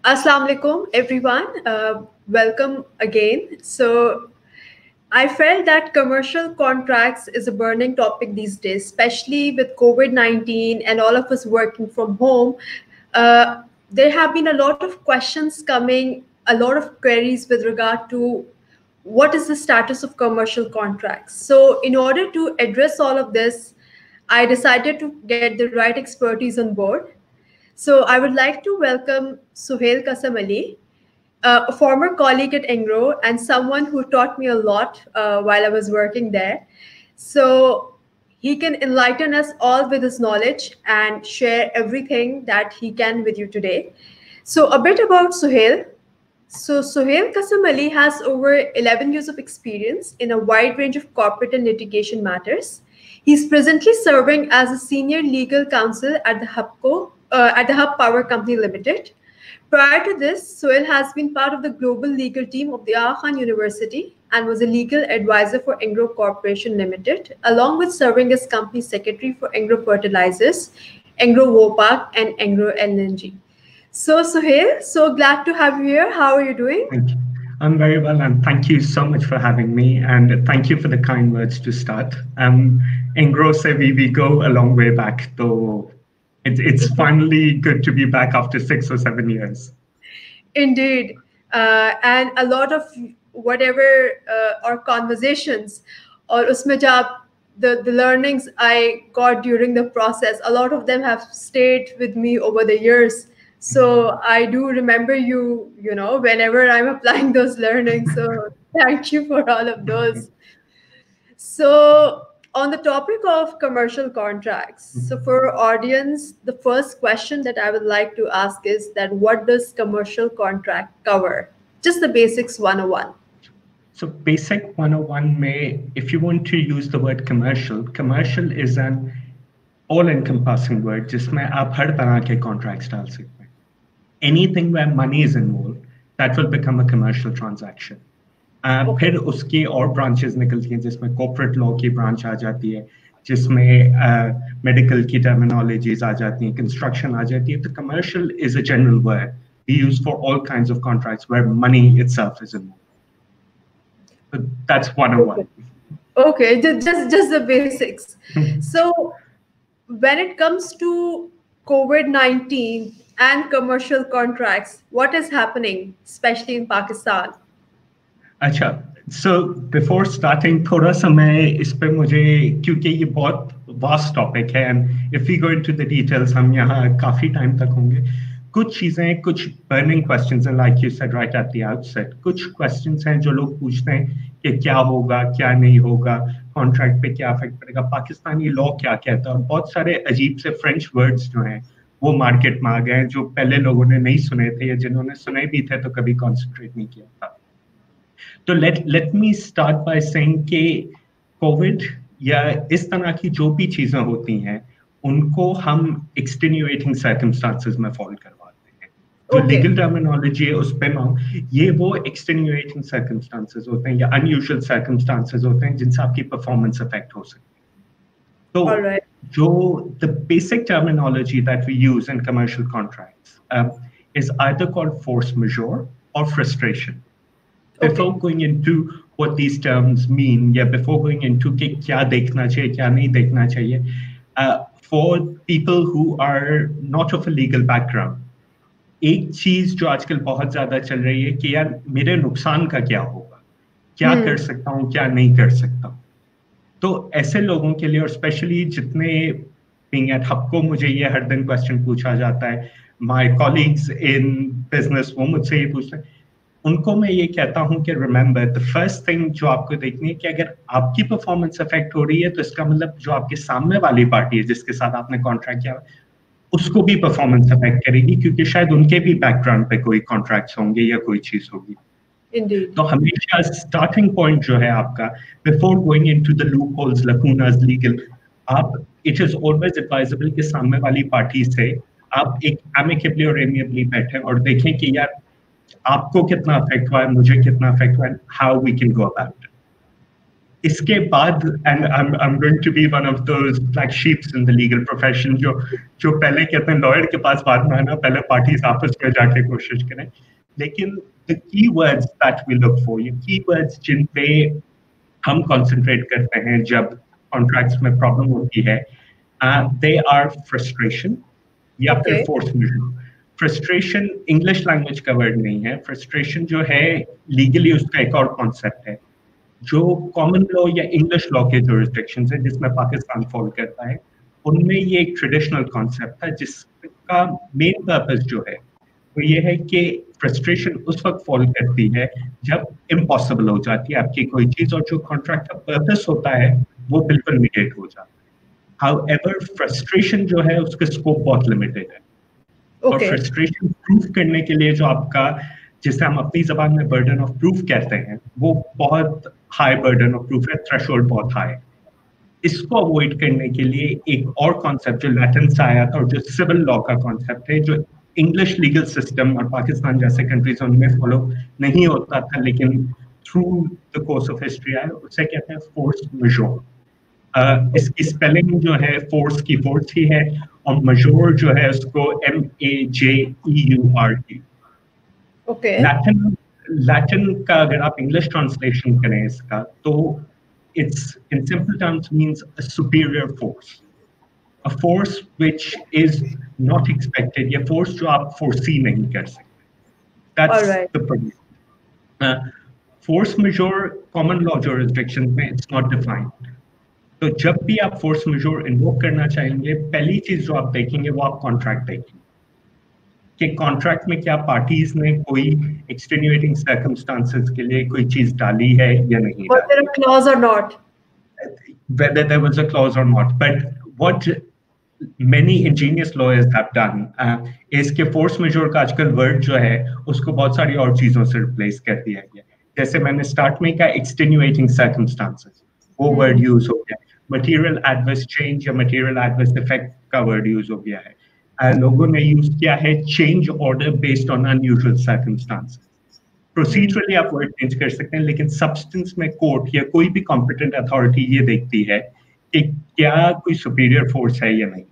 Assalamu alaikum, everyone. Welcome again. So, I felt that commercial contracts is a burning topic these days, especially with COVID-19 and all of us working from home. There have been a lot of questions coming, a lot of queries with regard to what is the status of commercial contracts. So, in order to address all of this, I decided to get the right expertise on board. So I would like to welcome Suhail Kasam Ali, a former colleague at Engro and someone who taught me a lot while I was working there. So he can enlighten us all with his knowledge and share everything that he can with you today. So a bit about Suhail. So Suhail Kasam Ali has over 11 years of experience in a wide range of corporate and litigation matters. He's presently serving as a senior legal counsel at the Hub Power Company Limited. Prior to this, Suhail has been part of the global legal team of the Aga Khan University and was a legal advisor for Engro Corporation Limited, along with serving as company secretary for Engro Fertilizers, Engro Wopak, and Engro LNG. So Suhail, so glad to have you here. How are you doing? Thank you. I'm very well, and thank you so much for having me, and thank you for the kind words to start. Engro se we go a long way back, though it's finally good to be back after 6 or 7 years. Indeed. And a lot of whatever our conversations or usme the learnings I got during the process, a lot of them have stayed with me over the years. So I do remember you, whenever I'm applying those learnings. So thank you for all of those. So on the topic of commercial contracts, so for our audience, the first question that I would like to ask is that what does commercial contract cover? Just the basics 101. So basic 101 may, if you want to use the word commercial is an all-encompassing word जिसमें आप हर तरह के contracts डाल सकते हैं. Anything where money is involved, that will become a commercial transaction. फिर उसकी और ब्रांचेस निकलती हैं जिसमें कॉर्पोरेट लॉ की ब्रांच आ जाती है, जिसमें मेडिकल की टर्मिनोलॉजीज आ जाती हैं, कंस्ट्रक्शन आ जाती है. तो commercial is a general word we use for all kinds of contracts where money itself is involved. But that's 101. Okay, just the basics. So when it comes to COVID-19 and commercial contracts, what is happening, especially in Pakistan? अच्छा, so before starting थोड़ा सा मैं इस पे मुझे, क्योंकि ये बहुत vast topic है and if we go into the details हम यहाँ काफी time तक होंगे. कुछ चीजें, कुछ burning questions हैं, like you said right at the outset. कुछ questions हैं जो लोग पूछते हैं कि क्या होगा, क्या नहीं होगा, contract पे क्या effect पड़ेगा, पाकिस्तानी law क्या कहता है, और बहुत सारे अजीब से French words जो हैं वो market में आ गए हैं जो पहले लोगों ने नहीं सुने थे या जिन्होंने सुने भी थे तो कभी concentrate नहीं किया था. तो let me start by saying कि कोविड या इस तरह की जो भी चीजें होती हैं उनको हम extenuating circumstances में fall करवाते हैं. तो legal terminology है उस पे ये वो extenuating circumstances होते हैं या unusual circumstances होते हैं जिनसे आपकी performance affect हो सकती है. तो जो the basic terminology that we use in commercial contracts is either called force majeure or frustration. Before going into what these terms mean, before going into कि क्या देखना चाहिए, क्या नहीं देखना चाहिए, for people who are not of a legal background, एक चीज जो आजकल बहुत ज्यादा चल रही है कि यार मेरे नुकसान का क्या होगा, क्या कर सकता हूँ, क्या नहीं कर सकता हूँ. तो ऐसे लोगों के लिए, और स्पेशली जितने being at हब को मुझे ये हर दिन क्वेश्चन पूछा जाता है, my colleagues in business वो मुझसे ये पूछते हैं, उनको मैं ये कहता हूं कि रिमेंबर द फर्स्ट थिंग जो आपको देखनी है कि अगर आपकी परफॉर्मेंस अफेक्ट हो रही है तो इसका मतलब जो आपके सामने वाली पार्टी है जिसके साथ आपने कॉन्ट्रैक्ट किया उसको भी परफॉर्मेंस अफेक्ट करेगी क्योंकि शायद उनके भी बैकग्राउंड पे कोई कॉन्ट्रैक्ट्स होंगे या कोई चीज होगी. तो हमेशा स्टार्टिंग पॉइंट जो है आपका before going into the loopholes, lacunas, legal, आप इट इज ऑलवेज एडवाइजेबल कि सामने वाली पार्टी से आप एक एमिकेबली और एमिएबली बैठे और देखें कि यार आपको कितना अफेक्ट हुआ है, मुझे कितना अफेक्ट हुआ है, how we can go about it. इसके बाद and I am going to be one of those black sheeps in the legal profession जो पहले कहते हैं लॉयर के पास बात में आना, पहले पार्टीज आपस में जाके कोशिश करें, लेकिन the key words that we look for, ये की वर्ड्स जिन पे हम कंसंट्रेट करते हैं जब कॉन्ट्रैक्ट्स में प्रॉब्लम होती है, दे आर फ्रस्ट्रेशन या फिर force majeure. Frustration English language का वर्ड नहीं है, फ्रस्ट्रेशन जो है लीगली उसका एक और कॉन्सेप्ट है जो कॉमन लॉ या इंग्लिश लॉ के जुरिस्डिक्शंस है जिसमें पाकिस्तान फॉल करता है, उनमें ये एक ट्रेडिशनल कॉन्सेप्ट है जिसका मेन पर्पस जो है वो ये है कि फ्रस्ट्रेशन उस वक्त फॉल करती है जब इम्पॉसिबल हो जाती है आपकी कोई चीज और जो कॉन्ट्रैक्ट का पर्पस होता है वो बिल्कुल निगेट हो जाता है। हाउएवर फ्रस्ट्रेशन जो है उसका स्कोप बहुत लिमिटेड है। और फ्रस्ट्रेशन प्रूफ करने के लिए जो आपका, जिसे हम अपनी जबान में बर्डन ऑफ प्रूफ कहते हैं, वो बहुत हाई बर्डन ऑफ प्रूफ है, थ्रेशोल्ड बहुत हाई। इसको अवॉइड करने के लिए एक और कॉन्सेप्ट जो लैटिन से आया था और जो सिविल लॉ का कॉन्सेप्ट है, जो इंग्लिश लीगल सिस्टम और पाकिस्तान जैसे कंट्रीज उनमें फॉलो नहीं होता था लेकिन through the course of history आया, उसे कहते हैं फोर्स मेजोर। इसकी स्पेलिंग जो है फोर्स की फोर्स ही है और मजोर जो है उसको MAJEURE। लैटिन का अगर आप इंग्लिश ट्रांसलेशन करें इसका तो it's in simple terms means a superior force, a force which is not expected, या फोर्स जो आप फोरसी नहीं कर सकते। That's the problem. Force majeure common law jurisdiction में इट्स नॉट डिफाइंड। तो जब भी आप फोर्स मेजोर इन्वोक करना चाहेंगे, पहली चीज जो आप देखेंगे वो आप कॉन्ट्रैक्ट देखेंगे कि कॉन्ट्रैक्ट में क्या पार्टीज ने कोई एक्सटेन्युएटिंग सर्कमस्टांसेस के लिए कोई चीज डाली है या नहीं डाली, whether a clause or not, whether there was a clause or not. But what many ingenious lawyers have done is कि फोर्स मेजोर का आजकल वर्ड जो है उसको बहुत सारी और चीजों से रिप्लेस कर दिया गया। जैसे मैंने स्टार्ट में कहा एक्सटेन्युएटिंग सर्कमस्टांसेस, वो वर्ड यूज हो गया। मटेरियल एडवर्स चेंज या मटेरियल एडवर्स इफेक्ट का वर्ड यूज हो गया है। लोगों ने यूज किया है change order based on unusual circumstances. Procedurally आप वर्ड चेंज कर सकते हैं लेकिन सब्सटेंस में कोर्ट या कोई भी कॉम्पिटेंट अथॉरिटी ये देखती है कि क्या कोई सुपीरियर फोर्स है या नहीं।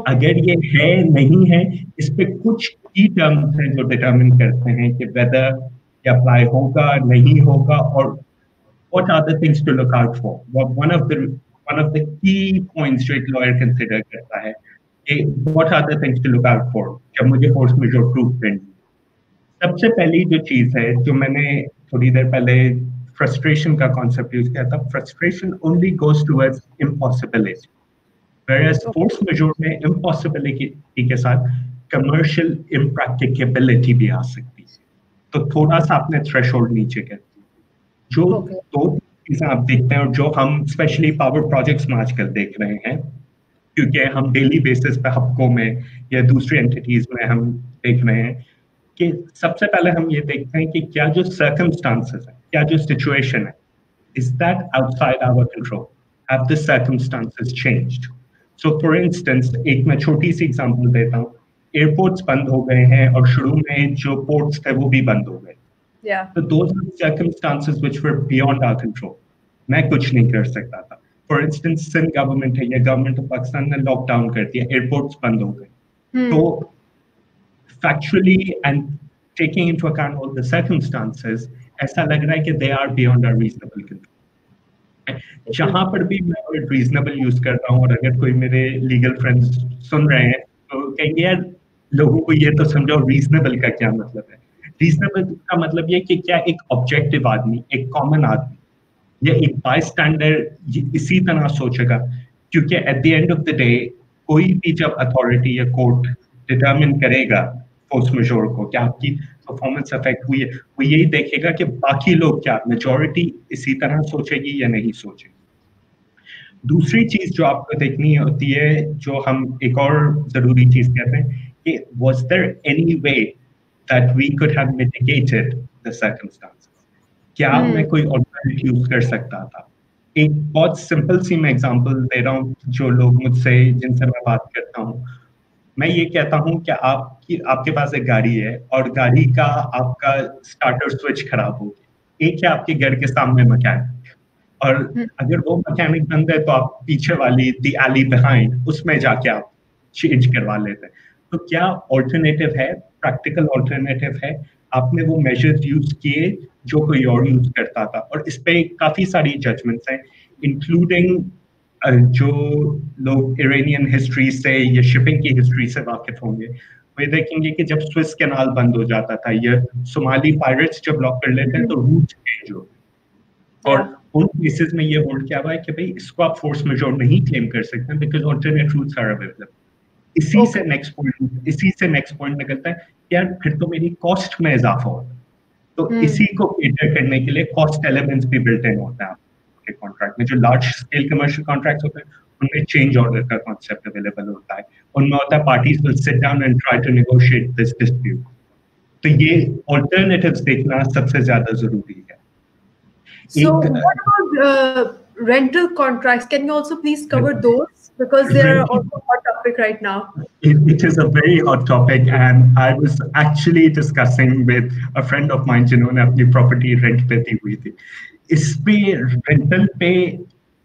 अगर ये है नहीं है, इस पे कुछ की टर्म्स हैं जो डिटरमिन करते हैं कि वेदर ये अप्लाई होगा नहीं होगा और what are the things to look out for. One of the key points जो एक lawyer consider करता है कि what are the things to look out for जब मुझे force majeure proof करनी। सबसे पहली जो चीज है जो मैंने थोड़ी देर पहले frustration का concept यूज किया था, frustration only goes towards impossibility, whereas force majeure में impossibility के साथ commercial impracticability भी आ सकती है। तो थोड़ा सा आपने threshold नीचे कर जो दो चीजें आप देखते हैं और जो हम स्पेशली पावर प्रोजेक्ट्स में आजकल देख रहे हैं, क्योंकि हम डेली बेसिस पे हफ्कों में या दूसरी एंटिटीज में हम देख रहे हैं कि सबसे पहले हम ये देखते हैं कि क्या जो सर्कमस्टांसेस है, क्या जो सिचुएशन है, is that outside our control, have the circumstances changed. So for instance एक मैं छोटी सी एग्जांपल देता हूँ, एयरपोर्ट्स बंद हो गए हैं और शुरू में जो पोर्ट्स थे वो भी बंद हो गए। So those are circumstances which were beyond our control. मैं कुछ नहीं कर सकता था। For instance, सिंध गवर्नमेंट है या गवर्नमेंट ऑफ पाकिस्तान ने लॉकडाउन कर दिया, एयरपोर्ट्स बंद हो गए। तो factually and taking into account all the circumstances, ऐसा लग रहा है कि they are beyond our reasonable control. जहाँ पर भी मैं वर्ड reasonable यूज करता हूँ और अगर कोई मेरे लीगल फ्रेंड्स सुन रहे हैं तो कहेंगे यार लोगों को ये तो समझो reasonable का क्या मतलब है। रीजनेबल का मतलब ये कि क्या एक ऑब्जेक्टिव आदमी, एक कॉमन आदमी या एक बायस्टैंडर इसी तरह सोचेगा, क्योंकि at the end of the day कोई भी जब अथॉरिटी या कोर्ट डिटरमिन करेगा फोर्स मेजोर को क्या आपकी परफॉर्मेंस अफेक्ट हुई है, वो यही देखेगा कि बाकी लोग क्या मेजॉरिटी इसी तरह सोचेगी या नहीं सोचेगी। दूसरी चीज जो आपको देखनी होती है, जो हम एक और जरूरी चीज कहते हैं कि was there any way that we could have mitigated the circumstances. क्या मैं कोई ऑल्टरनेटिव यूज कर सकता था? एक बहुत सिंपल सी मैं एग्जांपल दे रहा हूँ, जो लोग मुझसे जिनसे मैं बात करता हूँ, मैं ये कहता हूँ कि आपके पास एक गाड़ी है और गाड़ी का आपका स्टार्टर स्विच खराब हो गया। एक है आपके घर के सामने मैकेनिक, और अगर वो मैकेनिक बंद है तो आप पीछे वाली दी एली बिहाइंड उसमें जाके आप चेंज करवा लेते हैं। तो क्या ऑल्टरनेटिव है, प्रैक्टिकल ऑल्टरनेटिव है? आपने वो मेजर्स यूज किए जो कोई और यूज करता था, और इस पे काफी सारी जजमेंट्स हैं, इंक्लूडिंग जो लोग इरानियन हिस्ट्री से या शिपिंग की हिस्ट्री से वाकिफ होंगे, वे देखेंगे कि जब स्विस कैनाल बंद हो जाता था या सोमाली पायरेट्स जब ब्लॉक कर लेते हैं तो रूट चेंज हो, और उन केसेस में ये होल्ड किया हुआ है कि भाई इसको आप फोर्स मेजोर नहीं क्लेम कर सकते because alternate routes are available. इसी से नेक्स्ट पॉइंट निकलता है यार फिर तो मेरी कॉस्ट में इजाफा होता है, तो इसी को केटर करने के लिए कॉस्ट एलिमेंट्स भी बिल्ट इन होता है आपके कॉन्ट्रैक्ट में। जो लार्ज स्केल कमर्शियल कॉन्ट्रैक्ट्स होते हैं उनमें चेंज ऑर्डर का कॉन्सेप्ट अवेलेबल होता है, उनमें होता है parties will sit down and try to negotiate this dispute. तो ये ऑल्टरनेटिव्स देखना सबसे ज्यादा जरूरी है। So what about rental contracts? Can you also please cover those, because they are also a hot topic right now? It is a very hot topic, and I was actually discussing with a friend of mine जिन्होंने अपनी property rent पे दी हुई थी। इस पे rental पे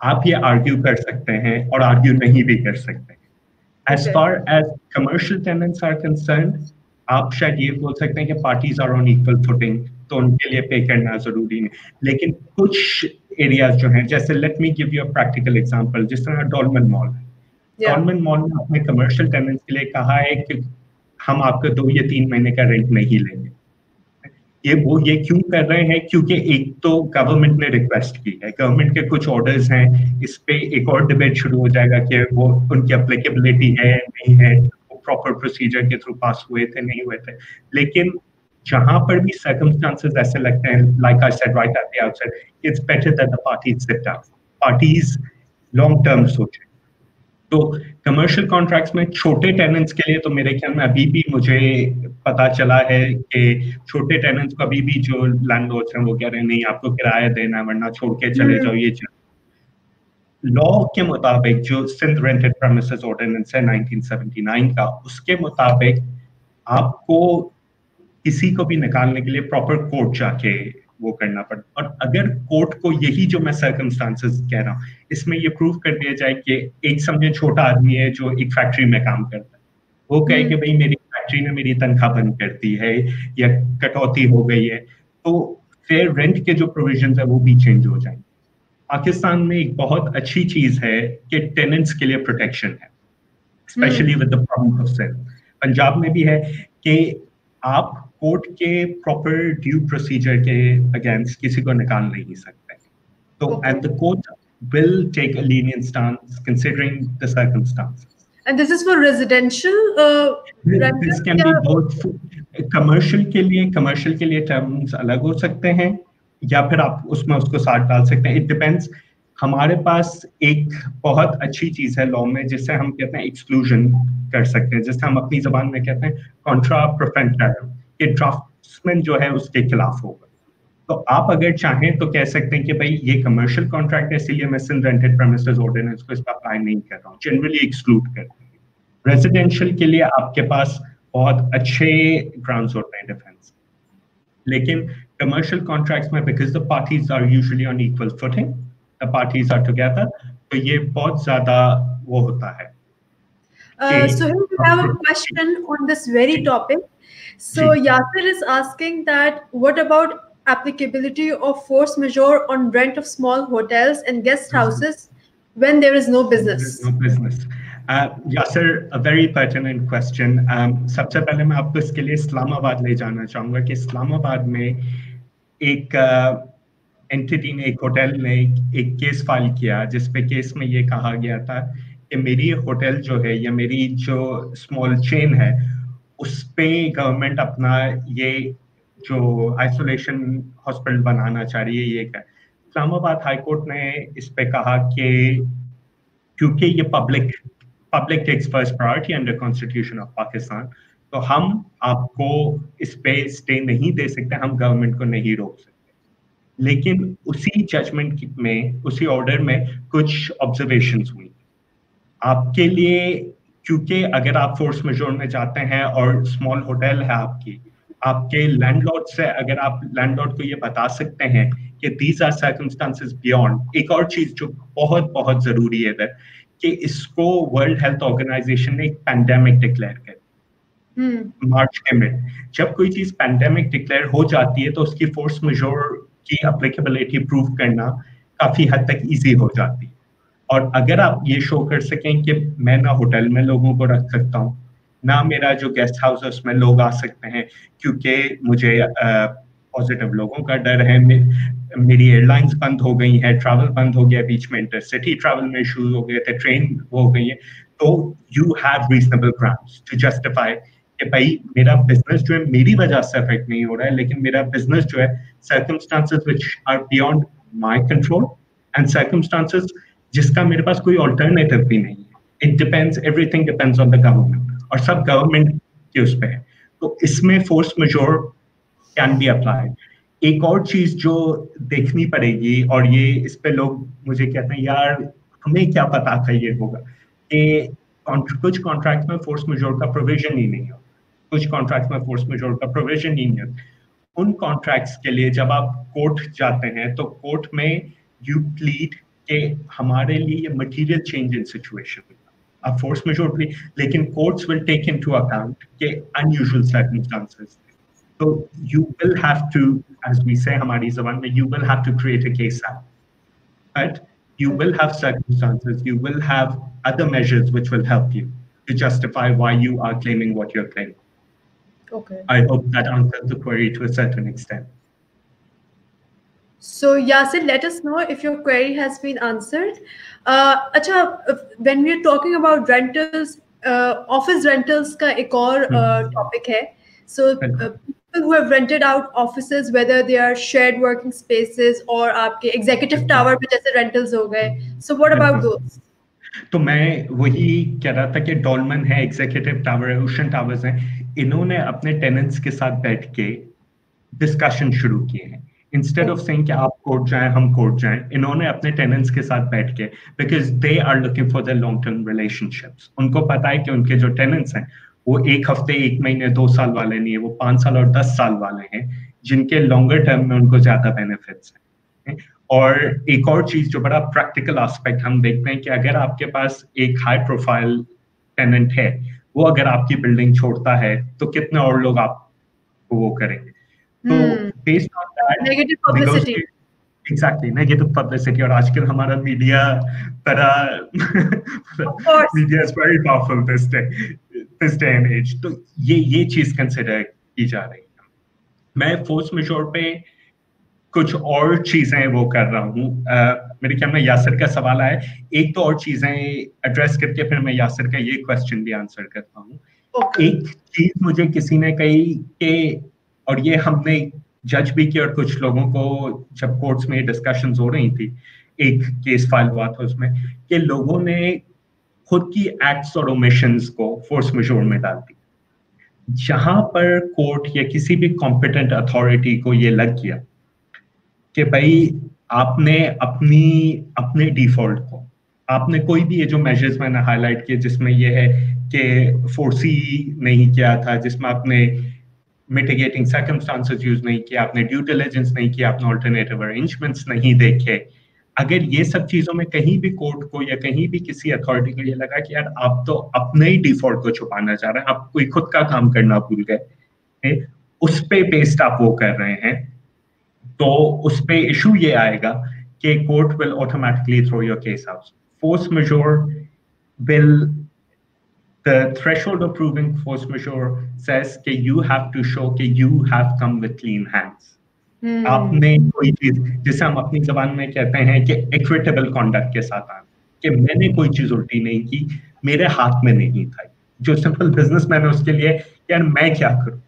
आप ये argue कर सकते हैं और argue नहीं भी कर सकते हैं। As far as commercial tenants are concerned, आप शायद ये बोल सकते हैं कि parties are on equal footing, तो उनके लिए पे करना जरूरी नहीं। लेकिन कुछ एरियाज जो हैं, जैसे let me give you a practical example, जिस तरह डॉलमेन मॉल है, डॉलमेन मॉल में अपने कमर्शियल टेनेंट्स के लिए कहा है कि हम आपको 2 या 3 महीने का रेंट नहीं लेंगे। ये क्यों कर रहे हैं? क्योंकि एक तो गवर्नमेंट ने रिक्वेस्ट की है, गवर्नमेंट के कुछ ऑर्डर्स हैं, इस पे एक और डिबेट शुरू हो जाएगा कि वो उनकी एप्लीकेबिलिटी है नहीं है, वो प्रॉपर प्रोसीजर के थ्रू पास हुए थे नहीं हुए थे। लेकिन जहां पर भी सर्कमस्टांसेस ऐसे लगते हैं, like I said right at the outset, it's better that the parties sit down, parties long term सोचें। तो कमर्शियल कॉन्ट्रैक्ट्स में छोटे टेनेंट्स के लिए तो मेरे ख्याल में अभी भी मुझे पता चला है कि छोटे टेनेंट्स को अभी भी जो लैंडलॉर्ड्स हैं वो कह रहे हैं नहीं आपको किराया देना है वरना छोड़ के चले जाओ। ये लॉ के मुताबिक जो सिंध रेंटेड प्रेमिसेस ऑर्डिनेंस है 1979 का, उसके मुताबिक आपको किसी को भी निकालने के लिए प्रॉपर कोर्ट जाके वो करना पड़ता। और अगर कोर्ट को यही जो मैं सर्कमस्टांसेस कह रहा हूँ इसमें ये प्रूव कर दिया जाए कि एक समझे छोटा आदमी है जो एक फैक्ट्री में काम करता है, वो कहे कि भाई मेरी फैक्ट्री ने मेरी तनख्वाह बंद कर दी है या कटौती हो गई है, तो फिर रेंट के जो प्रोविजंस है वो भी चेंज हो जाएंगे। पाकिस्तान में एक बहुत अच्छी चीज है कि टेनेंट्स के लिए प्रोटेक्शन है, specially with the problem of Sindh. Punjab में भी है कि आप कोर्ट के प्रॉपर ड्यू प्रोसीजर के अगेंस्ट किसी को निकाल नहीं सकते। तो and the court will take a lenient stance considering the circumstances. And this is for residential this can be both commercial के लिए terms अलग हो सकते हैं या फिर आप उसमें उसको साथ डाल सकते हैं, it depends। हमारे पास एक बहुत अच्छी चीज है लॉ में जिससे हम कहते हैं एक्सक्लूजन कर सकते हैं, जिससे हम अपनी जबान में कहते हैं कॉन्ट्रा प्रोफेंटरम, कि ड्राफ्ट्समैन जो है उसके खिलाफ होगा। तो आप अगर चाहें तो कह सकते हैं कि भाई ये कमर्शियल कॉन्ट्रैक्ट है इसलिए मैं सिंध रेंटेड प्रेमिसेस ऑर्डिनेंस को इस पर अप्लाई नहीं कर रहा हूँ, जनरली एक्सक्लूड करते हैं। रेजिडेंशियल के लिए आपके पास बहुत अच्छे ग्राउंड्स होते हैं डिफेंस, लेकिन कमर्शियल कॉन्ट्रैक्ट्स में because the parties are usually on equal footing, the parties are together, तो ये बहुत ज्यादा वो होता है। So we have a question on this very topic. So Yasir is asking that what about applicability of force majeure on rent of small hotels and guest houses when there is no business? No business. Yasir, a very pertinent question. सबसे पहले मैं आपको इसके लिए इस्लामाबाद ले जाना चाहूँगा कि इस्लामाबाद में एक एंटिटी ने, एक होटल ने एक केस फाइल किया जिसपे केस में ये कहा गया था कि मेरी होटल जो है या मेरी जो स्मॉल चेन है उस पे गवर्नमेंट अपना ये जो आइसोलेशन हॉस्पिटल बनाना चाह रही है ये क्या। इस्लामाबाद हाई कोर्ट ने इस पे कहा कि क्योंकि ये public tax first priority under constitution of Pakistan, तो हम आपको इस पे स्टे नहीं दे सकते, हम गवर्नमेंट को नहीं रोक सकते। लेकिन उसी जजमेंट में, उसी ऑर्डर में कुछ ऑब्जर्वेशंस हुई आपके लिए, क्योंकि अगर आप फोर्स मेजोर में जाते हैं और स्मॉल होटल है आपकी, आपके लैंडलॉर्ड से अगर आप लैंडलॉर्ड को ये बता सकते हैं कि these are circumstances beyond. एक और चीज जो बहुत बहुत जरूरी है इधर कि इसको वर्ल्ड हेल्थ ऑर्गेनाइजेशन ने एक पैंडेमिक डिक्लेयर कर मार्च के मिड जब कोई चीज पैंडेमिक डिक्लेयर हो जाती है तो उसकी फोर्स मेजोर की एप्लीकेबिलिटी प्रूव करना काफी हद तक इजी हो जाती है और अगर आप ये शो कर सकें कि मैं ना होटल में लोगों को रख सकता हूँ ना मेरा जो गेस्ट हाउस है उसमें लोग आ सकते हैं क्योंकि मुझे पॉजिटिव लोगों का डर है मेरी एयरलाइंस बंद हो गई है ट्रैवल बंद हो गया बीच में इंटरसिटी ट्रैवल में इश्यूज हो गए थे ट्रेन हो गई है तो you have reasonable grounds to justify कि भाई मेरा बिजनेस जो है मेरी वजह से अफेक्ट नहीं हो रहा है लेकिन मेरा बिजनेस जो है circumstances which are beyond my control and circumstances जिसका मेरे पास कोई ऑल्टरनेटिव भी नहीं है it depends everything depends on the government और सब गवर्नमेंट के उस पे है तो इसमें force majeure can be applied एक और चीज जो देखनी पड़ेगी और ये इस पे लोग मुझे कहते हैं यार हमें क्या पता था ये होगा कि कुछ कॉन्ट्रैक्ट में फोर्स मेजोर का प्रोविजन ही नहीं हो कुछ कॉन्ट्रैक्ट में फोर्स मेजोर का प्रोविजन ही नहीं हो उन कॉन्ट्रैक्ट्स के लिए जब आप कोर्ट जाते हैं तो कोर्ट में यू प्लीड कि हमारे लिए ये मटीरियल चेंज इन सिचुएशन अब फोर्स मेजोर भी लेकिन courts will take into account के अनयूजुअल सर्कमस्टांसेस तो you will have to as we say हमारी ज़बान में you will have to create a case but you will have circumstances, you will have other measures which will help you to justify why you are claiming what you're claiming. Okay. I hope that answers the query to a certain extent. So Yasir, let us know if your query has been answered. Acha, when we are talking about rentals, office rentals ka ek aur topic hai. So people who have rented out offices, whether they are shared working spaces or आपके executive tower में जैसे rentals हो गए, so what about those? तो मैं वही कह रहा था कि डॉलमन है, एग्जीक्यूटिव टावर है, ओशन टावर्स हैं, इन्होंने अपने टेनेंट्स के साथ बैठ के डिस्कशन शुरू किए हैं इंस्टेड ऑफ सेइंग कि आप कोर्ट जाएं हम कोर्ट जाएं इन्होंने अपने टेनेंट्स के साथ बैठ के because they are looking for the long term relationships उनको पता है कि उनके जो टेनेंट्स हैं वो 1 हफ्ते 1 महीने 2 साल वाले नहीं है वो 5 साल और 10 साल वाले हैं जिनके लॉन्गर टर्म में उनको ज्यादा बेनिफिट्स हैं और एक और चीज जो बड़ा प्रैक्टिकल एस्पेक्ट हम देखते हैं कि अगर आपके पास एक हाई प्रोफाइल टेनेंट है वो अगर आपकी बिल्डिंग छोड़ता है तो कितने और लोग आपको वो करेंगे तो based on that negative publicity exactly negative publicity और आजकल हमारा media media is very powerful this day and as तो ये चीज कंसिडर की जा रही है मैं फोर्स मेजोर पे कुछ और चीजें वो कर रहा हूँ मेरे ख्याल में यासिर का सवाल आया एक तो और चीजें एड्रेस करके फिर मैं यासिर का ये क्वेश्चन भी आंसर करता हूँ एक चीज मुझे किसी ने कही कि और ये हमने जज भी किया और कुछ लोगों को जब कोर्ट्स में डिस्कशंस हो रही थी एक केस फाइल हुआ था उसमें कि लोगों ने खुद की एक्ट्स और ओमिशंस को फोर्स मेजोर में डाल दी जहां पर कोर्ट या किसी भी कॉम्पिटेंट अथॉरिटी को ये लग गया कि भाई आपने अपने डिफॉल्ट को आपने कोई भी ये जो मेजर्स मैंने हाईलाइट किए जिसमें ये है कि फोर्सी नहीं किया था जिसमें आपने मिटिगेटिंग सर्कमस्टांसेस यूज नहीं किया आपने ड्यू डिलिजेंस नहीं किया आपने अल्टरनेटिव अरेंजमेंट्स नहीं देखे अगर ये सब चीजों में कहीं भी कोर्ट को या कहीं भी किसी अथॉरिटी को ये लगा कि यार आप तो अपने ही डिफॉल्ट को छुपाना चाह रहे हैं आप कोई खुद का काम करना भूल गए उस पे बेस्ड आप वो कर रहे हैं तो उस पे इशू ये आएगा कि court will automatically throw your case out force majeure will the threshold of proving force majeure says कि you have to show कि you have come with clean hands आपने कोई चीज जिसे हम अपनी जबान में कहते हैं कि equitable conduct के साथ आना कि मैंने कोई चीज उल्टी नहीं की मेरे हाथ में नहीं था जो सिंपल बिजनेसमैन है उसके लिए यार मैं क्या करूं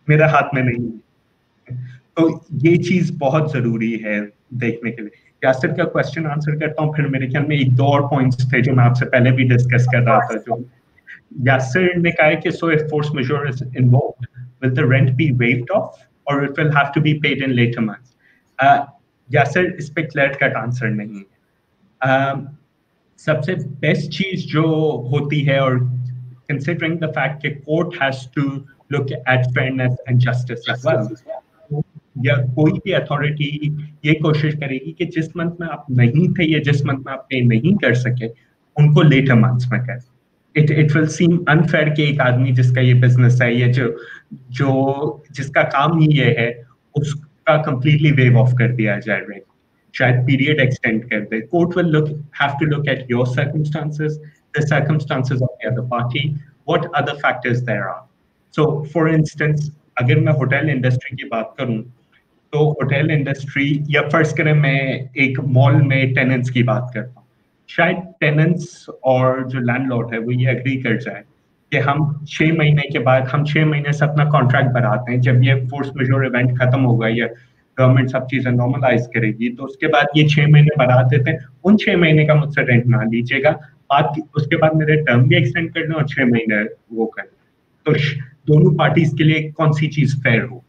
मेरे हाथ में नहीं तो ये चीज बहुत जरूरी है देखने के लिए यासिर का क्वेश्चन आंसर करता हूँ फिर मेरे ख्याल में एक दो और पॉइंट्स थे जो मैं आपसे पहले भी डिस्कस कर रहा था जो यासिर ने कहा कि so if force majeure is involved will the rent be waived off or it will have to be paid in later months Yasir इस पे क्लियर कट आंसर नहीं है सबसे बेस्ट चीज जो होती है और considering the fact that court has to look at fairness and justice as well या कोई भी अथॉरिटी ये कोशिश करेगी कि जिस मंथ में आप नहीं थे या जिस मंथ में आप पे नहीं कर सके उनको लेटर मंथ्स में कर। इट विल सीम अनफेयर कि एक आदमी जिसका ये बिजनेस है या जो जिसका काम ही ये है उसका कंप्लीटली वेव ऑफ कर दिया जाए रेंट, शायद पीरियड एक्सटेंड कर दे। Court will have to look at your circumstances, the circumstances of the other party, what other factors there are. So for instance अगर मैं होटल इंडस्ट्री की बात करूं तो होटल इंडस्ट्री या फर्ज करें मैं एक मॉल में टेनेंट्स की बात करता हूँ, शायद टेनेंट्स और जो लैंडलॉर्ड है वो ये एग्री कर जाए कि हम 6 महीने के बाद हम 6 महीने से अपना कॉन्ट्रैक्ट बढ़ाते हैं, जब ये फोर्स मेजोर इवेंट खत्म होगा या गवर्नमेंट सब चीजें नॉर्मलाइज करेगी तो उसके बाद ये 6 महीने बढ़ा देते हैं, उन 6 महीने का मुझसे रेंट ना लीजिएगा, बाद उसके बाद मेरे टर्म भी एक्सटेंड कर दें और 6 महीने वो कर दें। तो दोनों पार्टीज के लिए कौन सी चीज फेयर हो?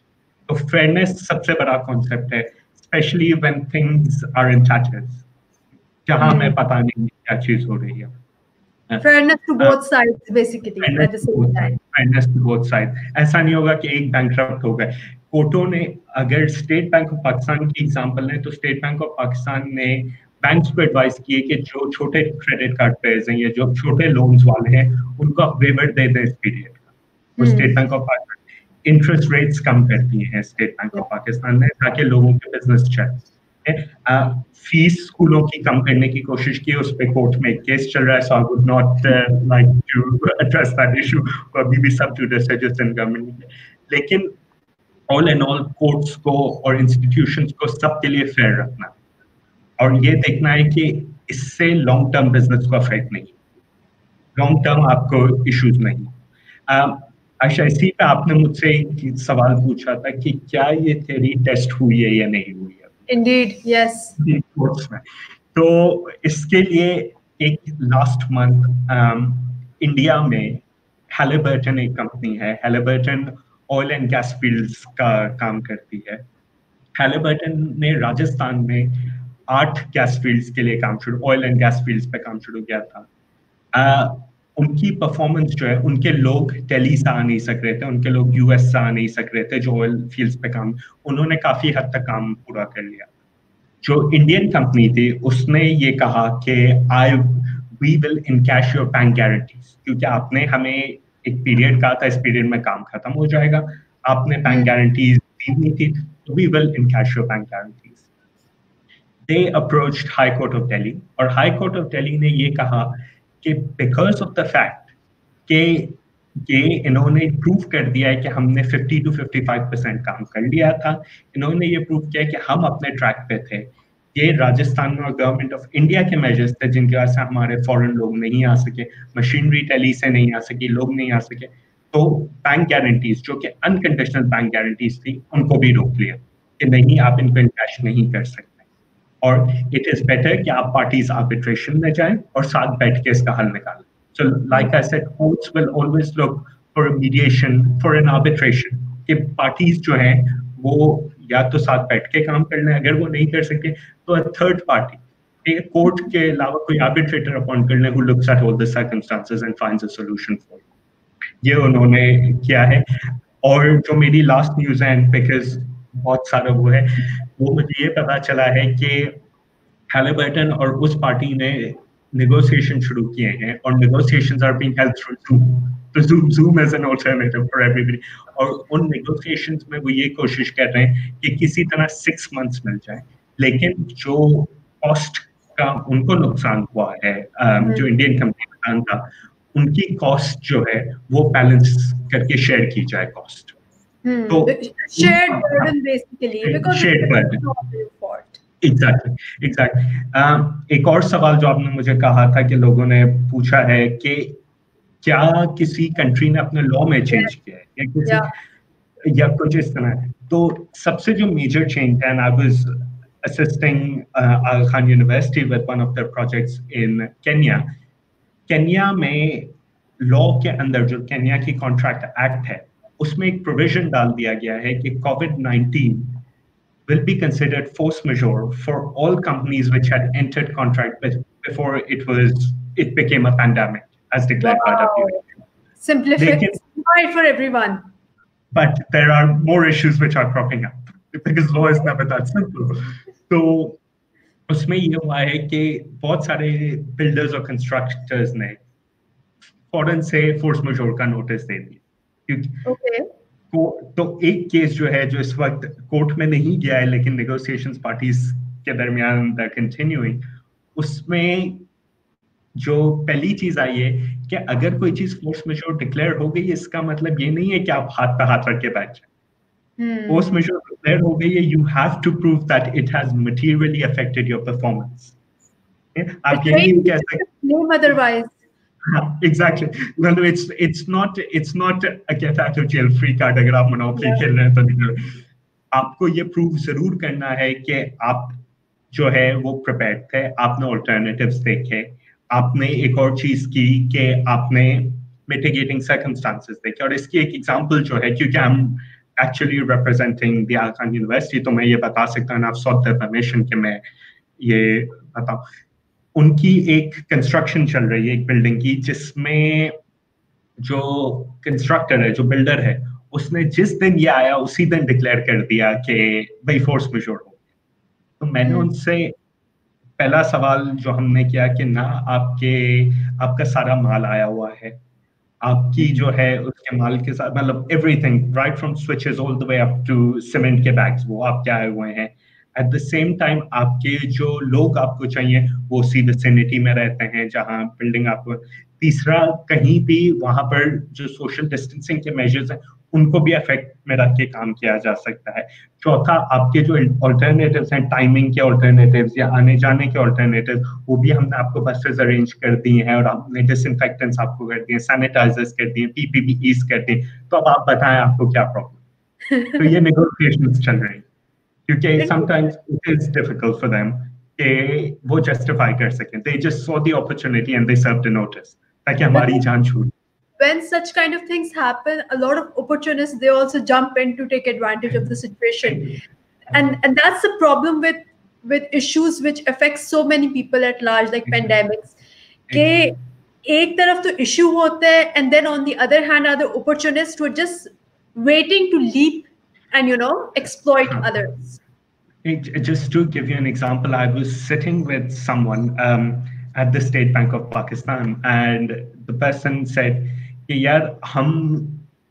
तो फेयरनेस सबसे बड़ा कॉन्सेप्ट है, specially when things are in touches, जहां हमें पता नहीं क्या चीज हो रही है। Fairness to both sides basically at the same time. Fairness to both sides. ऐसा नहीं होगा कि एक बैंकरप्ट हो गए। कोर्टों ने अगर स्टेट बैंक ऑफ पाकिस्तान की एग्जांपल लें तो स्टेट बैंक ऑफ पाकिस्तान ने बैंक्स को एडवाइस किए कि जो छोटे क्रेडिट कार्ड पेयर्स हैं या जो छोटे लोन्स वाले हैं उनको आप वेवर दे दें इस पीरियड का। और State Bank of Pakistan interest rates कम करती हैं स्टेट बैंक ऑफ पाकिस्तान ने ताकि लोगों के बिजनेस चले। फीस स्कूलों की कम करने की कोशिश की, उस पर कोर्ट में केस चल रहा है, so I would not like to address that issue, अभी भी सब जुडिस है जिस गवर्नमेंट में। लेकिन ऑल एंड ऑल कोर्ट्स को और इंस्टीट्यूशंस को सबके लिए फेयर रखना और ये देखना है कि इससे लॉन्ग टर्म बिजनेस को अफेक्ट नहीं, लॉन्ग टर्म आपको इश्यूज नहीं। आयशा, इसी पे आपने मुझसे एक सवाल पूछा था कि क्या ये थ्योरी टेस्ट हुई है या नहीं हुई है। Indeed, yes. तो इसके लिए एक लास्ट मंथ इंडिया में हैलिबर्टन एक कंपनी है, Halliburton oil and gas fields का काम करती है। हैलिबर्टन ने राजस्थान में 8 गैस फील्ड्स के लिए काम शुरू, ऑयल एंड गैस फील्ड्स पे काम शुरू किया था। उनकी परफॉर्मेंस जो है, उनके लोग दिल्ली से आ नहीं सक रहे थे, उनके लोग यूएस से आ नहीं सक रहे थे जो ऑयल फील्ड्स पे काम, उन्होंने काफी हद तक काम पूरा कर लिया। जो इंडियन कंपनी थी उसने ये कहा कि we will encash your bank guarantees, क्योंकि आपने हमें एक पीरियड कहा था, इस पीरियड में काम खत्म हो जाएगा, आपने बैंक गारंटीज दी नहीं थी, तो we will encash your bank guarantees. They approached high court of Delhi और हाई कोर्ट ऑफ दिल्ली ने ये कहा कि बिकॉज ऑफ द फैक्ट कि ये इन्होंने प्रूव कर दिया है कि हमने 50 to 55% काम कर लिया था, इन्होंने ये प्रूव किया कि हम अपने ट्रैक पे थे, ये राजस्थान में और गवर्नमेंट ऑफ इंडिया के मेजर्स थे जिनकी वजह से हमारे फॉरेन लोग नहीं आ सके, मशीनरी दिल्ली से नहीं आ सकी, लोग नहीं आ सके, तो बैंक गारंटीज जो कि अनकंडीशनल बैंक गारंटीज थी उनको भी रोक लिया कि नहीं, आप इनको इनकैश नहीं कर सकते और इट इज बेटर कि आप पार्टीज आर्बिट्रेशन में जाएं और साथ बैठ के इसका हल निकालें। So like I said, courts will always look for a mediation, for an arbitration, कि parties जो हैं वो या तो साथ बैठ के काम कर लें, अगर वो नहीं कर सके तो a third party, एक कोर्ट के अलावा कोई arbitrator अपॉइंट कर लें who looks at all the circumstances and finds a solution for it। ये उन्होंने किया है। और जो मेरी लास्ट न्यूज़ है, बिकॉज बहुत सारा वो है, वो मुझे ये पता चला है कि हैलिबर्टन और उस पार्टी ने negotiation शुरू किए हैं और negotiations are being held through Zoom। तो Zoom is an alternative for everybody और उन negotiations में वो ये कोशिश कर रहे हैं कि किसी तरह 6 months मिल जाए, लेकिन जो कॉस्ट का उनको नुकसान हुआ है, जो इंडियन कंपनी था, उनकी कॉस्ट जो है वो बैलेंस करके शेयर की जाए कॉस्ट। तो shared burden basically because shared burden। Exactly. एक और सवाल जो आपने मुझे कहा था कि लोगों ने पूछा है कि क्या किसी कंट्री ने अपने लॉ में चेंज किया है या कुछ इस तरह, तो सबसे जो मेजर चेंज है, I was assisting Aga Khan university with one of the projects in Kenya में लॉ के अंदर जो केन्या की कॉन्ट्रैक्ट एक्ट है उसमें एक प्रोविजन डाल दिया गया है कि COVID-19 will be considered force majeure for all companies which had entered contract before it became a pandemic as declared by WHO. Simplified for everyone. But there are more issues which are cropping up. because law is never that simple. तो उसमें ये हुआ है कि बहुत सारे builders और constructors ने फौरन से फोर्स मजोर का नोटिस दे दिया, क्योंकि Okay. तो एक केस जो है जो इस वक्त कोर्ट में नहीं गया है लेकिन नेगोशिएशंस पार्टीज के दरमियान कंटिन्यूइंग, उसमें जो पहली चीज आई है कि अगर कोई चीज फोर्स मेजोर डिक्लेयर हो गई, इसका मतलब ये नहीं है कि आप हाथ पे हाथ रख के बैठ जाए। फोर्स मेजोर डिक्लेयर हो गई है, you have to prove that it has materially affected your performance. आप ये नहीं कह सकते otherwise. एग्जैक्टली, मतलब it's not a get out of jail free card. अगर आप मोनोपोली खेल रहे हैं तो आपको ये प्रूव जरूर करना है कि आप जो है वो प्रिपेयर्ड थे, आपने ऑल्टरनेटिव्स देखे, आपने एक और चीज की कि आपने मिटिगेटिंग सर्कमस्टांसेस देखे। और इसकी एक एग्जांपल जो है, क्योंकि I am actually representing the all university, तो मैं ये बता सकता हूँ, आप सॉट द परमिशन कि मैं ये बताऊं। उनकी एक कंस्ट्रक्शन चल रही है एक बिल्डिंग की, जिसमें जो कंस्ट्रक्टर है, जो बिल्डर है, उसने जिस दिन ये आया उसी दिन डिक्लेयर कर दिया कि भाई फोर्स मेजोर हो। तो मैंने उनसे पहला सवाल जो हमने किया कि ना आपका सारा माल आया हुआ है, आपकी जो है उसके माल के साथ मतलब everything right from switches all the way up to cement के बैग्स, वो आपके आए हुए हैं। एट द सेम टाइम आपके जो लोग आपको चाहिए वो उसी विसिनिटी में रहते हैं जहां बिल्डिंग आपको। तीसरा, कहीं भी वहां पर जो सोशल डिस्टेंसिंग के मेजर्स हैं उनको भी अफेक्ट में रख के काम किया जा सकता है। चौथा, आपके जो अल्टरनेटिव्स हैं, टाइमिंग के अल्टरनेटिव्स या आने जाने के अल्टरनेटिव, वो भी हमने आपको बसेस अरेंज कर दी हैं और हमने डिसइंफेक्टेंट्स आपको कर दिए, सैनिटाइजर्स कर दिए, पीपीपीईज कर दिए। तो अब आप बताएं आपको क्या प्रॉब्लम। तो ये नेगोशिएशंस चल रही हैं, क्योंकि sometimes it is difficult for them कि वो जस्टिफाई कर सकें। They just saw the opportunity and they served the notice ताकि हमारी जान छूटे। When such kind of things happen, a lot of opportunists, they also jump in to take advantage of the situation, and that's the problem with issues which affect so many people at large, like pandemics. के एक तरफ तो issue होता है, and then on the other hand are the opportunists who are just waiting to leap and exploit others. Just to give you an example, I was sitting with someone at the State Bank of Pakistan, and the person said कि यार हम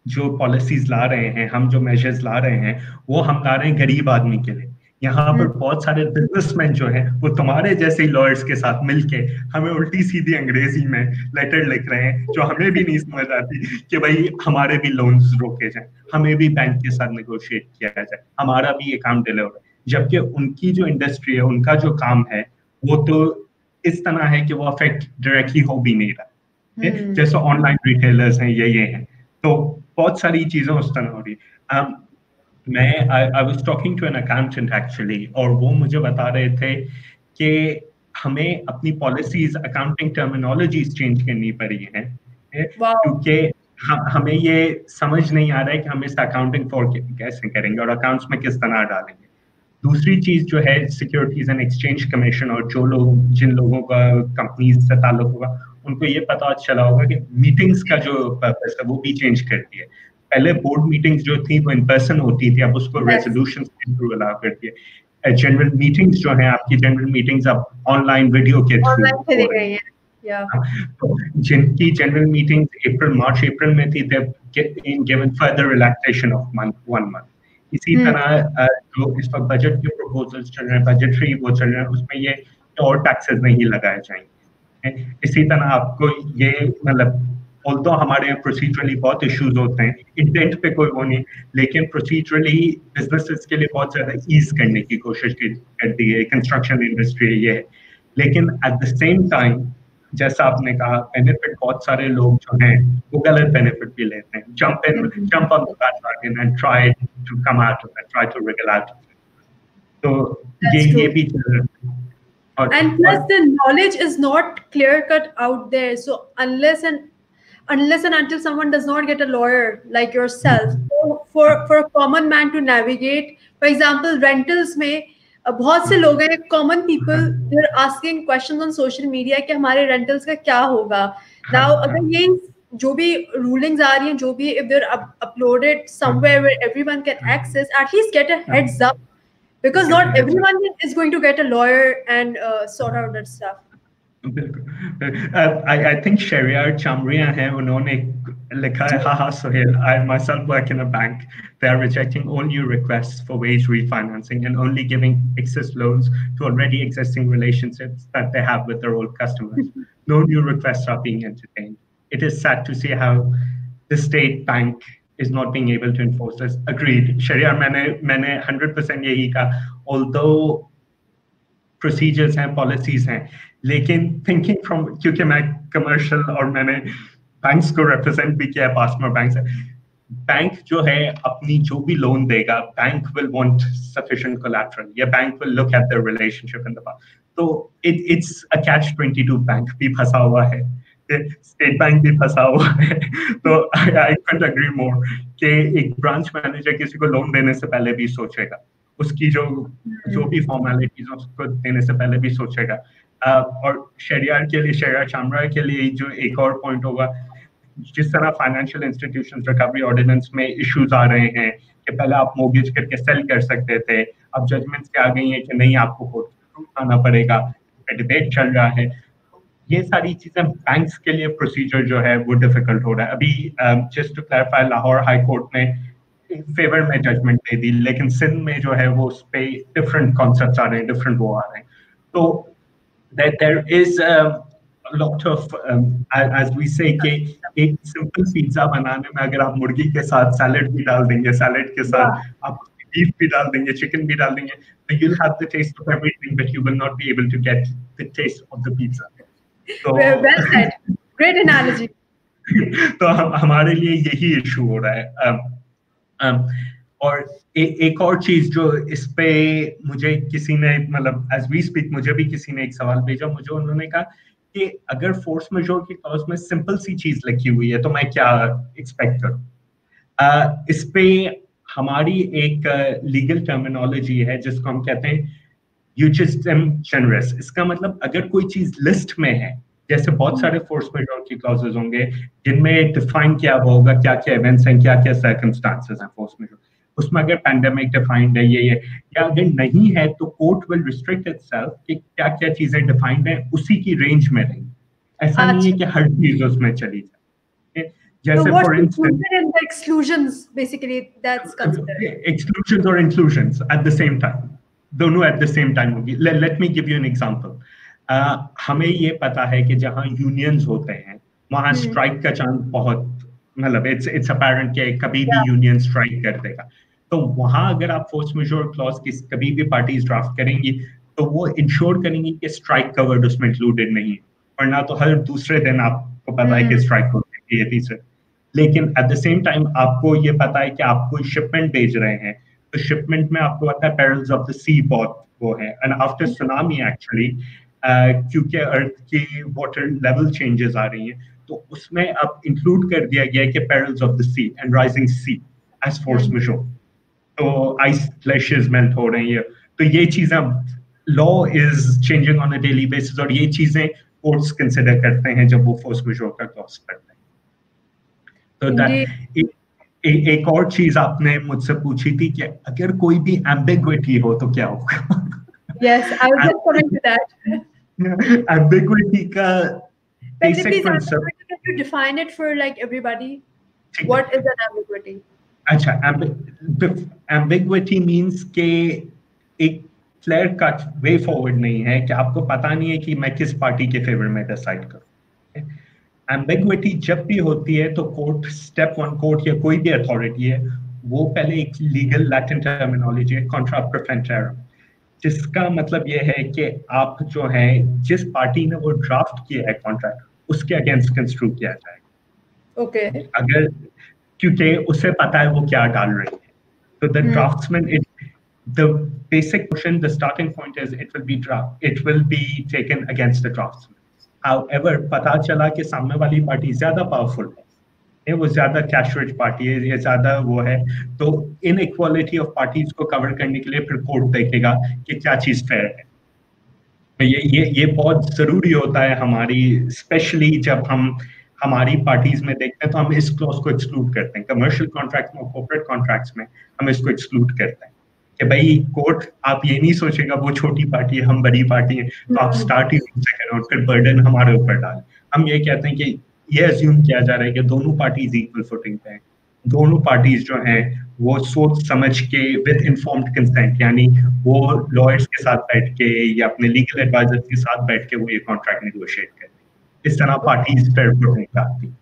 जो policies ला रहे हैं, हम जो measures ला रहे हैं, वो हम ला रहे हैं गरीब आदमी के लिए। यहाँ पर बहुत सारे बिजनेसमैन जो हैं वो तुम्हारे जैसे लॉयर्स के साथ मिलके हमें उल्टी सीधी अंग्रेजी में लेटर लिख रहे हैं जो हमें भी नहीं समझ आती कि भाई हमारे भी लोन्स रोके जाएं, हमें भी बैंक के साथ नेगोशिएट किया जाए, हमारा भी ये काम डिले हो रहा है। जबकि उनकी जो इंडस्ट्री है, उनका जो काम है, वो तो इस तरह है कि वो अफेक्ट डायरेक्टली हो भी नहीं रहा। जैसे ऑनलाइन रिटेलर्स हैं, ये हैं, तो बहुत सारी चीजें उस तरह हो रही है। मैं I was talking to an accountant actually, और वो मुझे बता रहे थे कि हमें अपनी पॉलिसीज, अकाउंटिंग टर्मिनोलॉजीज चेंज करनी पड़ी हैं, क्योंकि हमें ये समझ नहीं आ रहा है कि हम इस अकाउंटिंग फॉर कैसे करेंगे और अकाउंट्स में किस तरह डालेंगे। दूसरी चीज जो है, सिक्योरिटीज एंड एक्सचेंज कमीशन, और जिन लोगों का कंपनीज से ताल्लुक होगा उनको ये पता चला होगा कि मीटिंग्स का जो पर्पस है वो भी चेंज कर दिया। पहले बोर्ड मीटिंग्स जो थी वो इन पर्सन होती थी, अब उसको रेजोल्यूशन के थ्रू अलाउ कर दिया। जनरल मीटिंग्स जो है, आपकी जनरल मीटिंग्स अब ऑनलाइन वीडियो के थ्रू हो रही है। तो जिनकी जनरल मीटिंग्स मार्च अप्रैल में थी, they given further relaxation of 1 month. इसी तरह जो इस वक्त बजट के प्रपोजल्स चल रहे हैं, बजटरी वो चल रहे हैं, उसमें ये और टैक्सेस नहीं लगाए जाएंगे। इसी तरह आपको ये मतलब ऑल्दो हमारे प्रोसीजरली बहुत इश्यूज होते हैं, इंटेंट पे कोई वो नहीं, लेकिन प्रोसीजरली बिजनेसेस के लिए बहुत ज्यादा ईज करने की कोशिश कर दी है कंस्ट्रक्शन इंडस्ट्री ये। लेकिन एट द सेम टाइम, जैसा आपने कहा, बेनिफिट बहुत सारे लोग जो हैं वो गलत बेनिफिट भी लेते हैं। Jump on the bandwagon and try to come out of it, try to wriggle out of it. तो ये भी चल रहा है। And plus the knowledge is not clear cut out there, so unless and until someone does not get a lawyer like yourself, for a common man to navigate, for example rentals में बहुत से लोग हैं, common people, they're asking questions on social media कि हमारे rentals का क्या होगा। Now अगर ये जो भी rulings आ रही हैं, जो भी if they're uploaded somewhere where everyone can access, at least get a heads up, because not everyone is going to get a lawyer and sort out that stuff. I think Shariar Chamriya hai, unhone likha hai, haha Sohail, I myself work in a bank. They are rejecting all new requests for wage refinancing and only giving excess loans to already existing relationships that they have with their old customers. No new requests are being entertained. It is sad to see how the state bank is not being able to enforce this. Agreed. Shariar, मैंने 100% यही कहा. Although procedures हैं, policies हैं, लेकिन thinking from, क्योंकि मैं commercial और मैंने banks को represent भी किया है, Passmore banks है, बैंक जो है अपनी जो भी loan देगा, bank will want sufficient collateral, या bank will look at their relationship in the past. तो it's a catch-22, bank भी फंसा हुआ है, स्टेट बैंक भी फंसा हुआ है. तो I couldn't agree more कि एक ब्रांच मैनेजर किसी को लोन देने से पहले भी सोचेगा, उसकी जो भी फॉर्मेलिटीज उसको देने से पहले भी सोचेगा. और शरियार के लिए, शरियार चामरा के लिए जो एक और पॉइंट होगा, जिस तरह फाइनेंशियल इंस्टीट्यूशंस रिकवरी ऑर्डिनेंस में इश्यूज आ रहे हैं कि पहले आप मोर्गेज करके सेल कर सकते थे, अब जजमेंट्स आ गई हैं कि नहीं, आपको कोर्ट आना पड़ेगा, डिबेट चल रहा है. ये सारी चीजें बैंक्स के लिए प्रोसीजर जो है वो डिफिकल्ट हो रहा है. अभी just to clarify, Lahore high court ने फेवर में जजमेंट दे दी, लेकिन सिंध में जो है वो उस पे डिफरेंट कॉन्सेप्ट्स आ रहे हैं, डिफरेंट वो आ रहे हैं. तो there is a lot of as we say कि एक सिंपल पिज्जा बनाने में अगर आप मुर्गी के साथ सैलेड भी डाल देंगे, सैलेड के साथ आप बीफ भी डाल देंगे, चिकन भी डाल देंगे, तो you'll have the taste of everything, but you will not be able to get the taste of the pizza. So, well said. Great analogy. तो हमारे लिए यही इशू हो रहा है. और एक और चीज जो इस पे मुझे किसी ने, मतलब एज वी स्पीक, मुझे भी किसी ने एक सवाल भेजा, मुझे उन्होंने कहा कि अगर फोर्स मेजोर की क्लॉज में सिंपल सी चीज लिखी हुई है तो मैं क्या एक्सपेक्ट करूं. इस पे हमारी एक लीगल टर्मिनोलॉजी है जिसको हम कहते हैं यूजिस्टिम जनरस. इसका मतलब अगर कोई चीज लिस्ट में है, जैसे बहुत सारे फोर्स मेजोर की क्लॉजेस होंगे जिनमें डिफाइन किया हुआ होगा क्या क्या इवेंट्स हैं, क्या क्या सर्कमस्टांसेस हैं फोर्स मेजोर, उसमें अगर पैंडेमिक डिफाइंड है, ये या अगर नहीं है तो कोर्ट विल रिस्ट्रिक्ट इटसेल्फ कि क्या क्या चीजें डिफाइंड हैं, उसी की रेंज में रहेंगे. ऐसा नहीं है कि हर चीज उसमें चली जाए. जैसे for instance exclusions, basically that's considered. Exclusions or inclusions at the same time, दोनों at the same time होगी. Let me give you an example. हमें ये पता है कि जहाँ यूनियंस होते हैं वहाँ स्ट्राइक का चांस बहुत, मतलब इट्स अपैरेंट कि कभी भी यूनियन स्ट्राइक कर देगा. तो वहाँ अगर आप फोर्स मेजोर क्लॉज की कभी भी पार्टीज ड्राफ्ट करेंगी तो वो इंश्योर करेंगी कि स्ट्राइक कवर्ड उसमें इंक्लूडेड नहीं है, वरना तो हर दूसरे दिन आपको पता है कि स्ट्राइक होती है तीसरे. लेकिन एट द सेम टाइम आपको ये पता है कि आप कोई शिपमेंट भेज रहे हैं, तो शिपमेंट में आपको पता है पेरिल्स ऑफ द सी बहुत वो है. एंड आफ्टर सुनामी एक्चुअली क्योंकि अर्थ की वाटर लेवल चेंजेस आ रही हैं, तो उसमें अब इंक्लूड कर दिया गया है कि perils of the sea and rising sea as force majeure. तो आइस ग्लेशियर्स मेल्ट हो रही है, तो ये चीजें law is changing on a daily basis, और ये चीजें कोर्ट्स कंसिडर करते हैं जब वो फोर्स मेजोर का क्लॉज करते हैं. तो एक और चीज आपने मुझसे पूछी थी कि अगर कोई भी एम्बिग्विटी हो तो क्या होगा. Yes, I was just coming to that. Ambiguity का basic concept. Can you define it for like everybody? What is an ambiguity? अच्छा, ambiguity means कि एक clear cut way forward नहीं है, कि आपको पता नहीं है कि मैं किस पार्टी के फेवर में डिसाइड करूं. Ambiguity जब भी होती है तो कोर्ट, स्टेप वन, कोर्ट या कोई भी अथॉरिटी है, वो पहले एक लीगल लैटिन टर्मिनोलॉजी है, contra preferenterem, जिसका मतलब ये है कि आप जो है जिस पार्टी ने वो ड्राफ्ट किया है कॉन्ट्रैक्ट, उसके अगेंस्ट कंस्ट्रू किया जाएगा. ओके. अगर क्योंकि उसे पता है वो क्या डाल रही है, तो the draughtsman, the basic portion, the starting point is it will be taken against the draftsman. However, पता चला कि सामने वाली पार्टी ज्यादा पावरफुल है, वो ज्यादा कैश रिच पार्टी है, ये ज्यादा वो है, तो इनइक्वालिटी ऑफ पार्टीज को कवर करने के लिए फिर कोर्ट देखेगा कि क्या चीज फेयर है. ये बहुत जरूरी होता है हमारी, स्पेशली जब हम हमारी पार्टीज में देखते हैं तो हम इस क्लॉज को एक्सक्लूड करते हैं, कमर्शियल कॉन्ट्रैक्ट में, कॉर्पोरेट कॉन्ट्रैक्ट्स में हम इसको एक्सक्लूड करते हैं कि भाई कोर्ट आप ये नहीं सोचेगा वो छोटी पार्टी है हम बड़ी पार्टी है तो आप स्टार्ट ही उनसे करें और फिर बर्डन हमारे ऊपर डालें। हम ये कहते हैं कि ये अज्यूम किया जा रहा है कि दोनों पार्टीज इक्वल फुटिंग पे हैं, दोनों पार्टीज जो हैं वो सोच समझ के विद इन्फॉर्म्ड कंसेंट, यानी वो लॉयर्स के साथ बैठ के या अपने लीगल एडवाइजर्स के साथ बैठ के वो ये कॉन्ट्रैक्ट नेगोशिएट करते हैं। इस तरह पार्टीज फेयर फुटिंग पे आती हैं।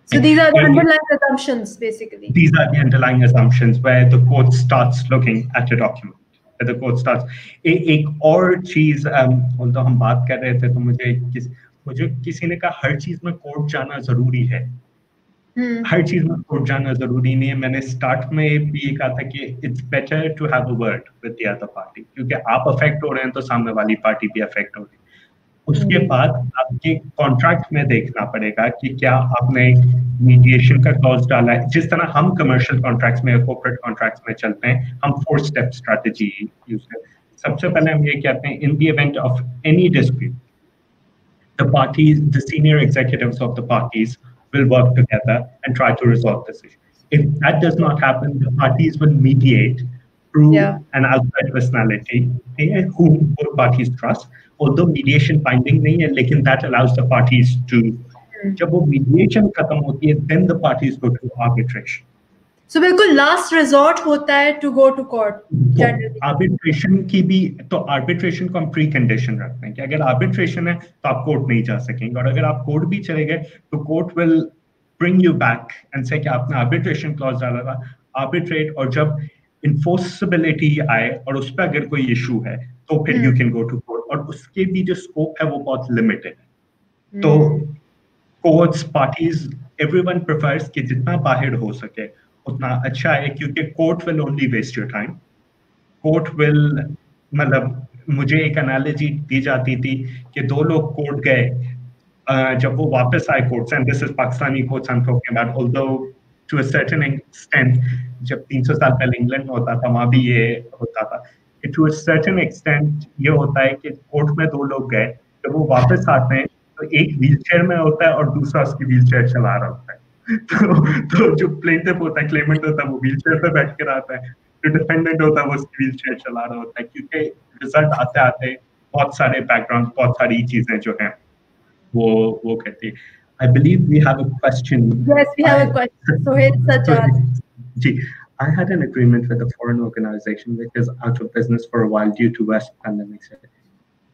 So these are the underlying assumptions, basically. These are the underlying assumptions where the court starts looking at a document. Where the court starts. एक और चीज, although हम बात कर रहे थे तो मुझे किसी ने कहा हर चीज में कोर्ट जाना जरूरी है। हर चीज में कोर्ट जाना जरूरी नहीं है। मैंने स्टार्ट में भी ये कहा था कि it's better to have a word with the other party, क्योंकि आप अफेक्ट हो रहे हैं तो सामने वाली पार्टी भी अफेक्ट हो रही है। उसके बाद आपके कॉन्ट्रैक्ट में देखना पड़ेगा कि क्या आपने मीडिएशन का क्लॉज डाला है। जिस तरह हम कमर्शियल कॉन्ट्रैक्ट्स में, कॉर्पोरेट कॉन्ट्रैक्ट्स में चलते हैं, हम 4 स्टेप स्ट्रेटजी यूज करते हैं। सबसे पहले हम ये कहते हैं in the event of any dispute the parties, the senior executives of the parties will work together and try to resolve this issue. If that does not happen, the parties will mediate through an outside personality whom both parties trust. Although mediation binding nahi hai, lekin that allows the parties to, jab wo mediation khatam hoti hai, then the parties go to arbitration. So बिल्कुल last resort होता है to go to court generally. Arbitration की भी, तो arbitration को हम pre condition रखते हैं कि अगर आर्बिट्रेशन है तो आप कोर्ट नहीं जा सकेंगे, और अगर आप कोर्ट भी चले गए तो court will bring you back and से कि आपने आर्बिट्रेशन क्लॉज डाला था, आर्बिट्रेट, और जब इन्फोर्सिबिलिटी आए और उस पर अगर कोई इशू है तो फिर you can go to court, और उसके भी जो स्कोप है वो बहुत लिमिटेड है। तो कोर्ट्स, पार्टीज, एवरीवन प्रेफर्स कि जितना बाहर हो सके उतना अच्छा है, क्योंकि court will only waste your time. Court will, मतलब मुझे एक एनालॉजी दी जाती थी कि 2 लोग कोर्ट गए, जब वो वापस आए कोर्ट से, and this is Pakistani courts I am talking about, although to a certain extent, जब 300 साल पहले इंग्लैंड में होता था वहां भी ये होता था, कि टू अ सर्टेन एक्सटेंट ये होता है कि कोर्ट में 2 लोग गए, जब वो वापस आते हैं तो एक व्हीलचेयर में होता है और दूसरा उसकी व्हीलचेयर चला रहा होता है। तो जो प्लेंटिफ होता है, क्लेमेंट होता है, वो व्हीलचेयर पे बैठ कर आता है, जो डिफेंडेंट होता है वो उसकी व्हीलचेयर चला रहा होता है, क्योंकि रिजल्ट आते आते बहुत सारे बैकग्राउंड, बहुत सारी चीजें जो हैं वो कहती है। I believe we have a question. Yes, we have a question. Sohail Sajjad. Ji, I had an agreement with a foreign organization which is out of business for a while due to West pandemic.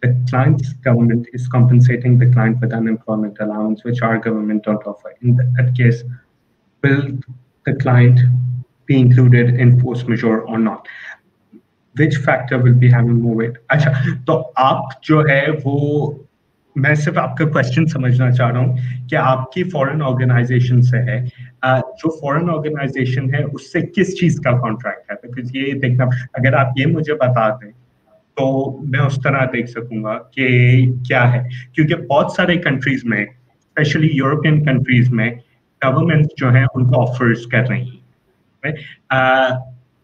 The client's government is compensating the client with unemployment allowance, which our government don't offer. In that case, will the client be included in force majeure or not? Which factor will be having more weight? अच्छा, तो आप जो है वो, मैं सिर्फ आपका question समझना चाह रहा हूँ कि आपकी फॉरेन ऑर्गेनाइजेशन से है, जो फॉरेन ऑर्गेनाइजेशन है उससे किस चीज का कॉन्ट्रैक्ट है, बिकॉज ये देखना, अगर आप ये मुझे बता दें तो मैं उस तरह देख सकूंगा कि क्या है, क्योंकि बहुत सारे कंट्रीज में, स्पेशली यूरोपियन कंट्रीज में, गवर्नमेंट जो है उनको ऑफर्स कर रही है।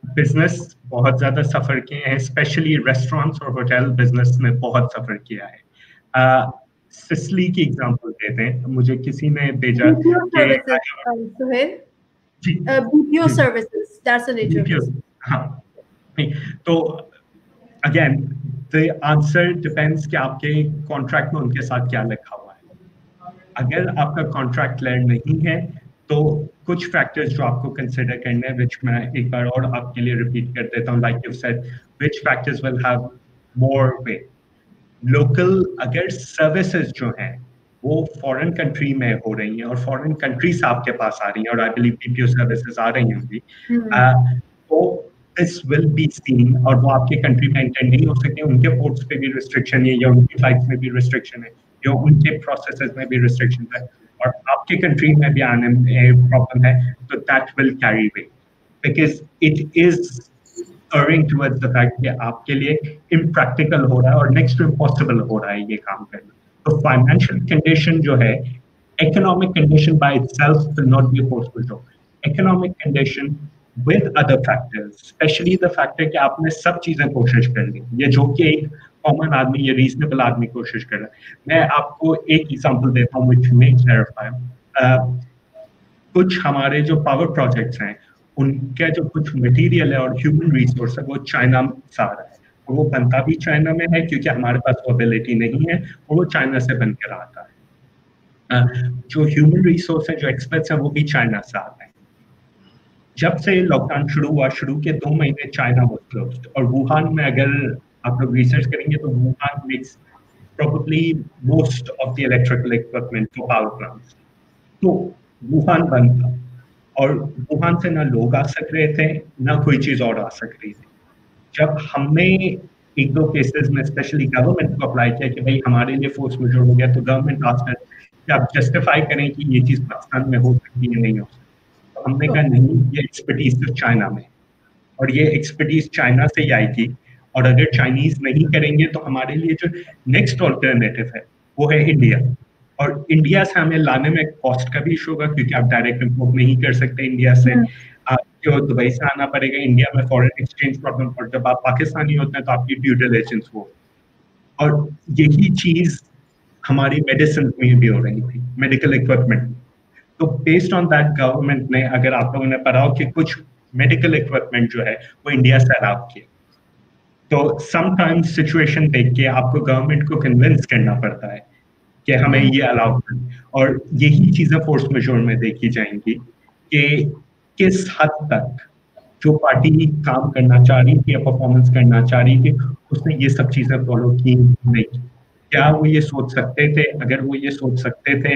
बिजनेस बहुत ज्यादा सफर किए हैं, स्पेशली रेस्टोरेंट्स और होटल बिजनेस में बहुत सफर किया है। सिसली की एग्जांपल देते हैं, मुझे किसी ने भेजा BPO services, that's a nature. हाँ, तो अगेन द आंसर डिपेंड्स कि आपके कॉन्ट्रैक्ट में उनके साथ क्या लिखा हुआ है। अगर आपका कॉन्ट्रैक्ट क्लियर नहीं है तो कुछ फैक्टर्स जो आपको कंसिडर करने हैं, विच मैं एक बार और आपके लिए रिपीट कर देता हूँ, like you said, which factors will have more weight. Local, अगर सर्विसेज जो हैं वो फॉरेन कंट्री में हो रही हैं और फॉरेन कंट्री से आपके पास आ रही हैं, और आई बिलीव बीपीओ सर्विसेज आ रही होंगी, तो दिस विल बी सीन, और वो आपके कंट्री में एंटर नहीं हो सके, उनके पोर्ट्स पे भी रिस्ट्रिक्शन है, या उनकी फ्लाइट्स में भी रिस्ट्रिक्शन है, या उनके प्रोसेसेस में भी रिस्ट्रिक्शन है, और आपके कंट्री में भी आने में प्रॉब्लम है, तो that will carry weight, because it is earning towards the fact कि आपके लिए इम्प्रैक्टिकल हो रहा है और नेक्स्ट टू इम्पॉसिबल हो रहा है ये काम करना। तो फाइनेंशियल कंडीशन जो है, economic condition by itself will not be forceful to, economic condition with other factors, especially the factor कि आपने सब चीजें कोशिश कर ली, ये जो कि एक कॉमन आदमी या रीजनेबल आदमी कोशिश कर रहा है। मैं आपको एक एग्जांपल देता हूँ व्हिच मे क्लैरिफाई। कुछ हमारे जो पावर प्रोजेक्ट्स हैं उनका जो कुछ मटेरियल है और ह्यूमन रिसोर्स है वो चाइना से आ रहा है, और वो बनता भी चाइना में है क्योंकि हमारे पास वो एबिलिटी नहीं है, और वो चाइना से बन कर आता है। जो ह्यूमन रिसोर्स है, जो एक्सपर्ट्स हैं, वो भी चाइना से आते हैं। जब से लॉकडाउन शुरू हुआ, शुरू के 2 महीने चाइना वाज क्लोज्ड, और वुहान में अगर आप लोग रिसर्च करेंगे तो Wuhan makes probably most of the electrical equipment for power plants. तो वुहान बंद था, और वुहान से ना लोग आ सक रहे थे, ना कोई चीज और आ सक रही थी। जब हमने 1-2 केसेस में स्पेशली गवर्नमेंट को अप्लाई किया कि भाई हमारे लिए फोर्स मेजोर हो गया, तो गवर्नमेंट आस्क्ड कि आप जस्टिफाई करें कि ये चीज पाकिस्तान में हो सकती है, नहीं हो सकती। तो हमने कहा नहीं, ये एक्सपर्टीज तो चाइना में, और ये एक्सपर्टीज चाइना से ही आएगी, और अगर चाइनीज नहीं करेंगे तो हमारे लिए जो नेक्स्ट ऑल्टरनेटिव है वो है इंडिया। और इंडिया से हमें लाने में कॉस्ट का भी इशू होगा क्योंकि आप डायरेक्ट इम्पोर्ट नहीं कर सकते इंडिया से, आपको दुबई से आना पड़ेगा। इंडिया में फॉरेन एक्सचेंज प्रॉब्लम, और जब आप पाकिस्तानी होते हैं तो आपकी ड्यू डिलिजेंस हो। और यही चीज हमारी मेडिसिन में भी हो रही थी, मेडिकल इक्विपमेंट। तो बेस्ड ऑन दैट गवर्नमेंट ने, अगर आप लोगों ने पढ़ा हो कि कुछ मेडिकल इक्विपमेंट जो है वो इंडिया से अलाउ किए, तो समटाइम्स सिचुएशन देख के आपको गवर्नमेंट को कन्विंस करना पड़ता है कि हमें ये अलाउ करें। और यही चीजें फोर्स मेजोर में देखी जाएंगी कि किस हद तक जो पार्टी काम करना चाह रही थी या परफॉर्मेंस करना चाह रही थी उसने ये सब चीजें फॉलो की नहीं। क्या वो ये सोच सकते थे? अगर वो ये सोच सकते थे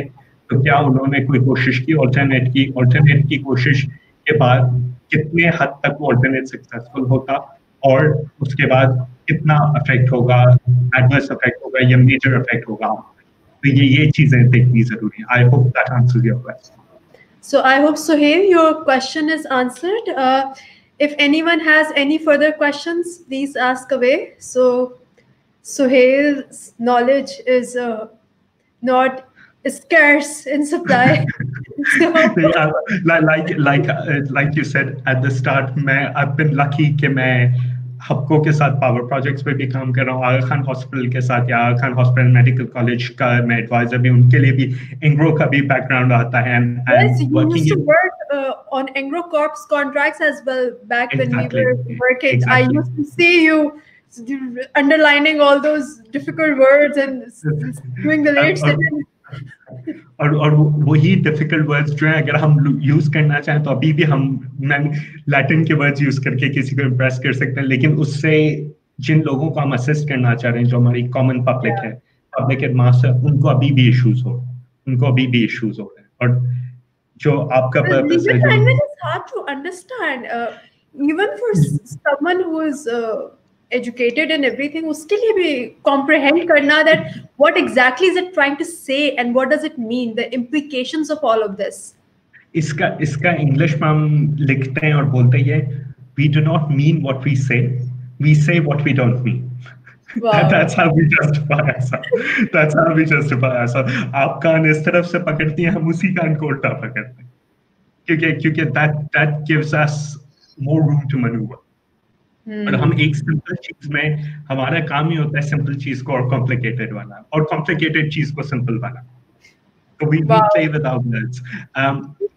तो क्या उन्होंने कोई कोशिश की ऑल्टरनेट की कोशिश के बाद कितने हद तक वो ऑल्टरनेट सक्सेसफुल होता, और उसके बाद कितना इफेक्ट होगा, एडवर्स इफेक्ट होगा या मेजर इफेक्ट होगा। तो ये चीजें देखनी जरूरी है। I hope that answers your question. So I hope, Sohail, your question is answered. If anyone has any further questions, please ask away. So Sohail's knowledge is not scarce in supply. So, like you said at the start, I've been lucky कि मैं हबको के साथ power projects पे भी काम कर रहा हूँ, आगा खान हॉस्पिटल के साथ, या आगा खान हॉस्पिटल मेडिकल कॉलेज का मैं एडवाइजर भी, उनके लिए भी एंग्रो का भी बैकग्राउंड आता है। Yes, you used to work on Engro Corp's contracts as well back Exactly. when we were working. Exactly. I used to see you underlining all those difficult words and doing the late sentence. और वही difficult words जो है अगर हम use करना चाहें तो अभी भी हम लैटिन के वर्ड्स यूज करके किसी को इम्प्रेस कर सकते हैं, लेकिन उससे जिन लोगों को हम असिस्ट करना चाह रहे हैं, जो हमारी कॉमन पब्लिक है, पब्लिक एट मास है, उनको अभी भी इश्यूज हो रहे हैं। और जो आपका पर्पस है, legal language is hard to understand, even for someone who is educated and everything, उसके लिए भी comprehend करना that what exactly is it trying to say and what does it mean, the implications of all of this. इसका English में हम लिखते हैं और बोलते हैं, we do not mean what we say what we don't mean. Wow. That's how we justify ourselves. आप कान इस तरफ से पकड़ती हैं, हम उसी कान को उल्टा पकड़ते हैं, क्योंकि that gives us more room to maneuver. और हम एक सिंपल चीज में, हमारा काम ही होता है सिंपल चीज को और कॉम्प्लिकेटेड बनाना, और कॉम्प्लिकेटेड चीज को सिंपल बनाना। तो we play without words.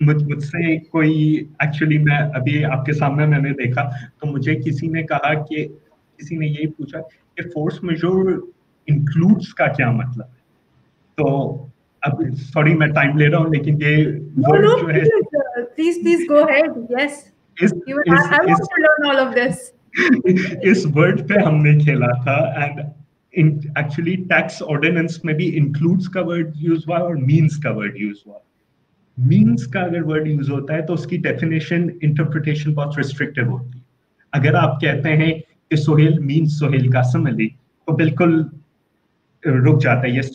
मुझसे कोई, एक्चुअली मैं अभी आपके सामने मैंने देखा तो मुझे किसी ने यही पूछा कि फोर्स मेजोर इंक्लूड्स का क्या मतलब है। तो अब सॉरी मैं टाइम ले रहा हूँ, लेकिन ये वर्ड जो है, please go ahead. Yes, I want to learn all of this. इस वर्ड पे हमने खेला था, एंड एक्चुअली टैक्स ऑर्डिनेंस में भी इंक्लूड्स का वर्ड यूज हुआ और मीन्स का वर्ड यूज हुआ। मीन्स का अगर वर्ड यूज होता है तो उसकी डेफिनेशन, इंटरप्रिटेशन बहुत रिस्ट्रिक्टिव होती है। अगर आप कहते हैं कि सोहेल मीन्स सोहेल कासिम अली, तो बिल्कुल रुक जाता है। यस,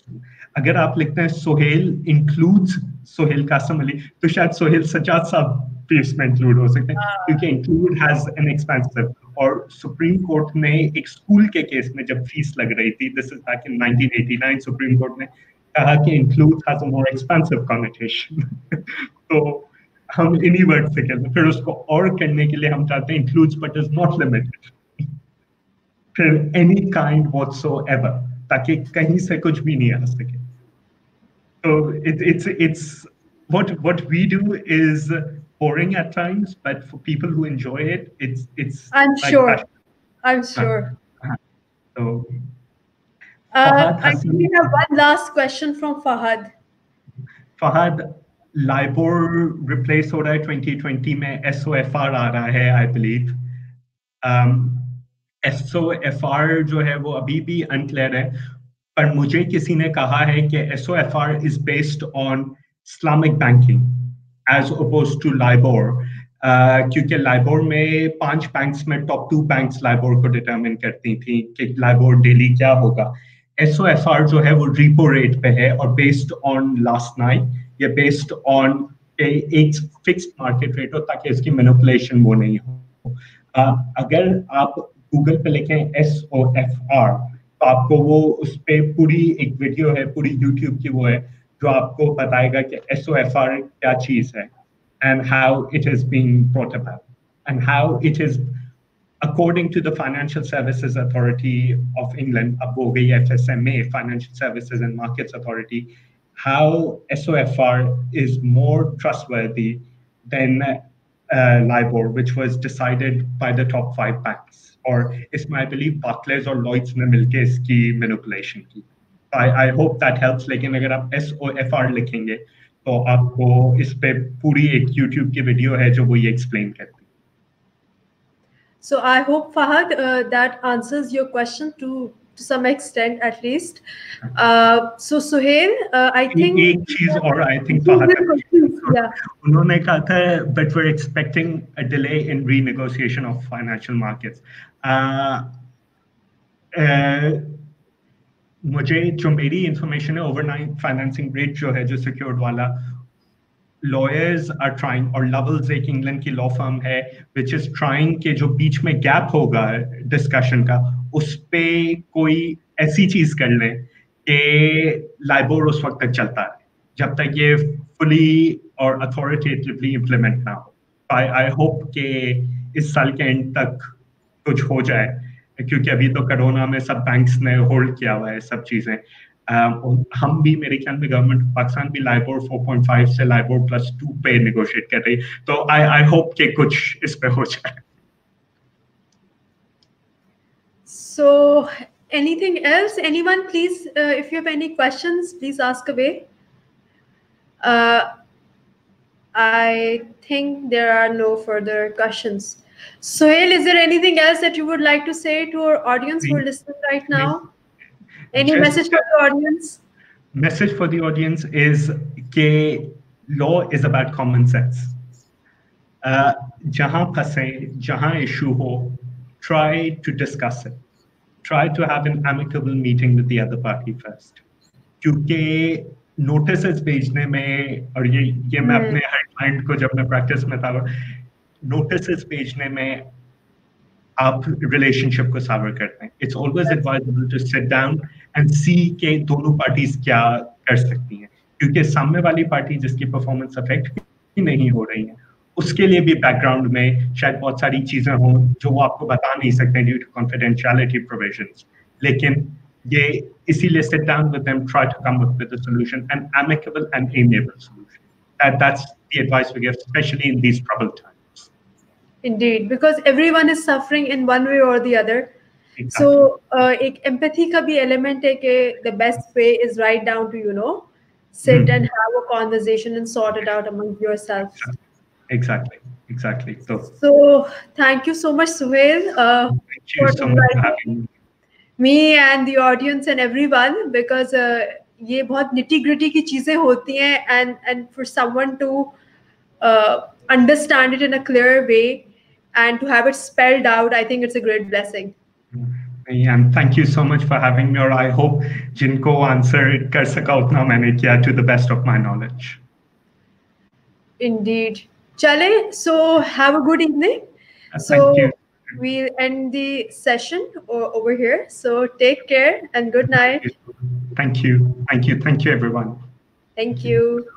अगर आप लिखते हैं सोहेल इंक्लूड्स सोहेल कासिम अली, तो शायद सोहेल सजाद साहब भी इसमें इंक्लूड हो सकते हैं, क्योंकि इंक्लूड हैज एन एक्सपेंसिव। और सुप्रीम कोर्ट ने एक स्कूल के केस में जब फीस लग रही थी, this is back in 1989, supreme court ने कहा कि include has a more expensive connotation. तो हम इन्हीं वर्ड से कहते हैं, फिर उसको और करने के लिए हम चाहते हैं includes but is not limited. फिर any kind whatsoever, ताकि कहीं से कुछ भी नहीं आ सके. So it's what we do is boring at times, but for people who enjoy it, it's I'm like sure. passion. I'm sure. So Fahad I think we Hassan, have one last question from Fahad. Fahad, LIBOR replace हो रहा है 2020 में, SOFR आ रहा है, I believe. SOFR जो है वो अभी भी unclear है, पर मुझे किसी ने कहा है कि SOFR is based on Islamic banking as opposed to LIBOR. क्योंकि LIBOR में 5 बैंक्स में टॉप 2 बैंक्स LIBOR को डिटरमिन करती थी कि LIBOR डेली क्या होगा. SOFR जो है वो repo rate पे है और based on last night, या based on एक फिक्स्ड मार्केट रेट हो ताकि इसकी मैनिपुलेशन वो नहीं हो. अगर आप गूगल पे लिखें SOFR तो आपको वो उस पे पूरी एक वीडियो है, पूरी यूट्यूब की वो है, जो आपको बताएगा कि SOFR क्या चीज है and how it is being brought about and how it is according to the Financial Services Authority of England, अब हो गई FSMA, Financial Services and Markets Authority, how SOFR is more trustworthy than LIBOR, which was decided by the top 5 banks. Or इसमें I believe Barclays और Lloyds ने मिलके इसकी manipulation की. I hope that helps. लेकिन अगर आप SOFR लिखेंगे तो आपको इस पे पूरी एक YouTube की वीडियो है जो वो ये explain करती है. So I hope, Fahad, that answers your question to some extent, at least. So Suhail, I think एक चीज और I think Fahad, yeah. उन्होंने कहा था but we're expecting a delay in renegotiation of financial markets. मुझे जो मेरी information है, ओवरनाइट फाइनेंसिंग रेट जो है, जो सिक्योर्ड वाला, lawyers are trying, और लवल्स एक इंग्लैंड की लॉ फर्म है which is trying के जो बीच में गैप होगा डिस्कशन का, उस पे कोई ऐसी चीज कर ले कि लाइबोर उस वक्त तक चलता है जब तक ये फुली और अथॉरिटेटिवली इम्प्लीमेंट ना हो. आई होप कि इस साल के एंड तक कुछ हो जाए, क्योंकि अभी तो कोरोना में सब बैंक्स ने होल्ड किया हुआ है सब चीजें. हम भी, मेरे ख्याल में गवर्नमेंट पाकिस्तान भी लाइबोर 4.5 से लाइबोर +2 पे नेगोशिएट कर रही, तो आई होप कि कुछ इस पे हो जाए. So anything else? Anyone, please, if you have any questions, please ask away. I think there are no further questions. Sohail, is there anything else that you would like to say to our audience who are listening right now? Any message for the audience? Message for the audience is that law is about common sense. Jahan phase, jahan issue ho, try to discuss it. Try to have an amicable meeting with the other party first. क्योंकि notices भेजने में, और ये मैं अपने हर client को जब मैं practice में था, notices भेजने में आप relationship को sour करते हैं. It's always advisable to sit down and see कि दोनों parties क्या कर सकती हैं, क्योंकि सामने वाली पार्टी जिसकी performance affect ही नहीं हो रही है, उसके लिए भी बैकग्राउंड में शायद बहुत सारी चीजें हों जो वो आपको बता नहीं सकते ड्यू टू कॉन्फिडेंशियलिटी प्रोविजंस. लेकिन ये इसीलिए sit down with them, try to come up with a solution, an amicable and amiable solution. That's the advice we give, especially in these troubled times. Indeed, because everyone is suffering in one way or the other. Exactly. So एक empathy का भी element है कि the best way is right down to sit and have a conversation and sort it out among yourselves. Exactly. So thank you so much, Suhail, thank you so much for having me and the audience and everyone, because ये बहुत nitty gritty की चीजें होती हैं, and for someone to understand it in a clear way and to have it spelled out, I think it's a great blessing. And thank you so much for having me, और I hope जिनको answer कर सका उतना मैंने किया to the best of my knowledge. Indeed. Chale, so have a good evening. Thank you. We'll end the session over here. So take care and good night. Thank you everyone. Thank you.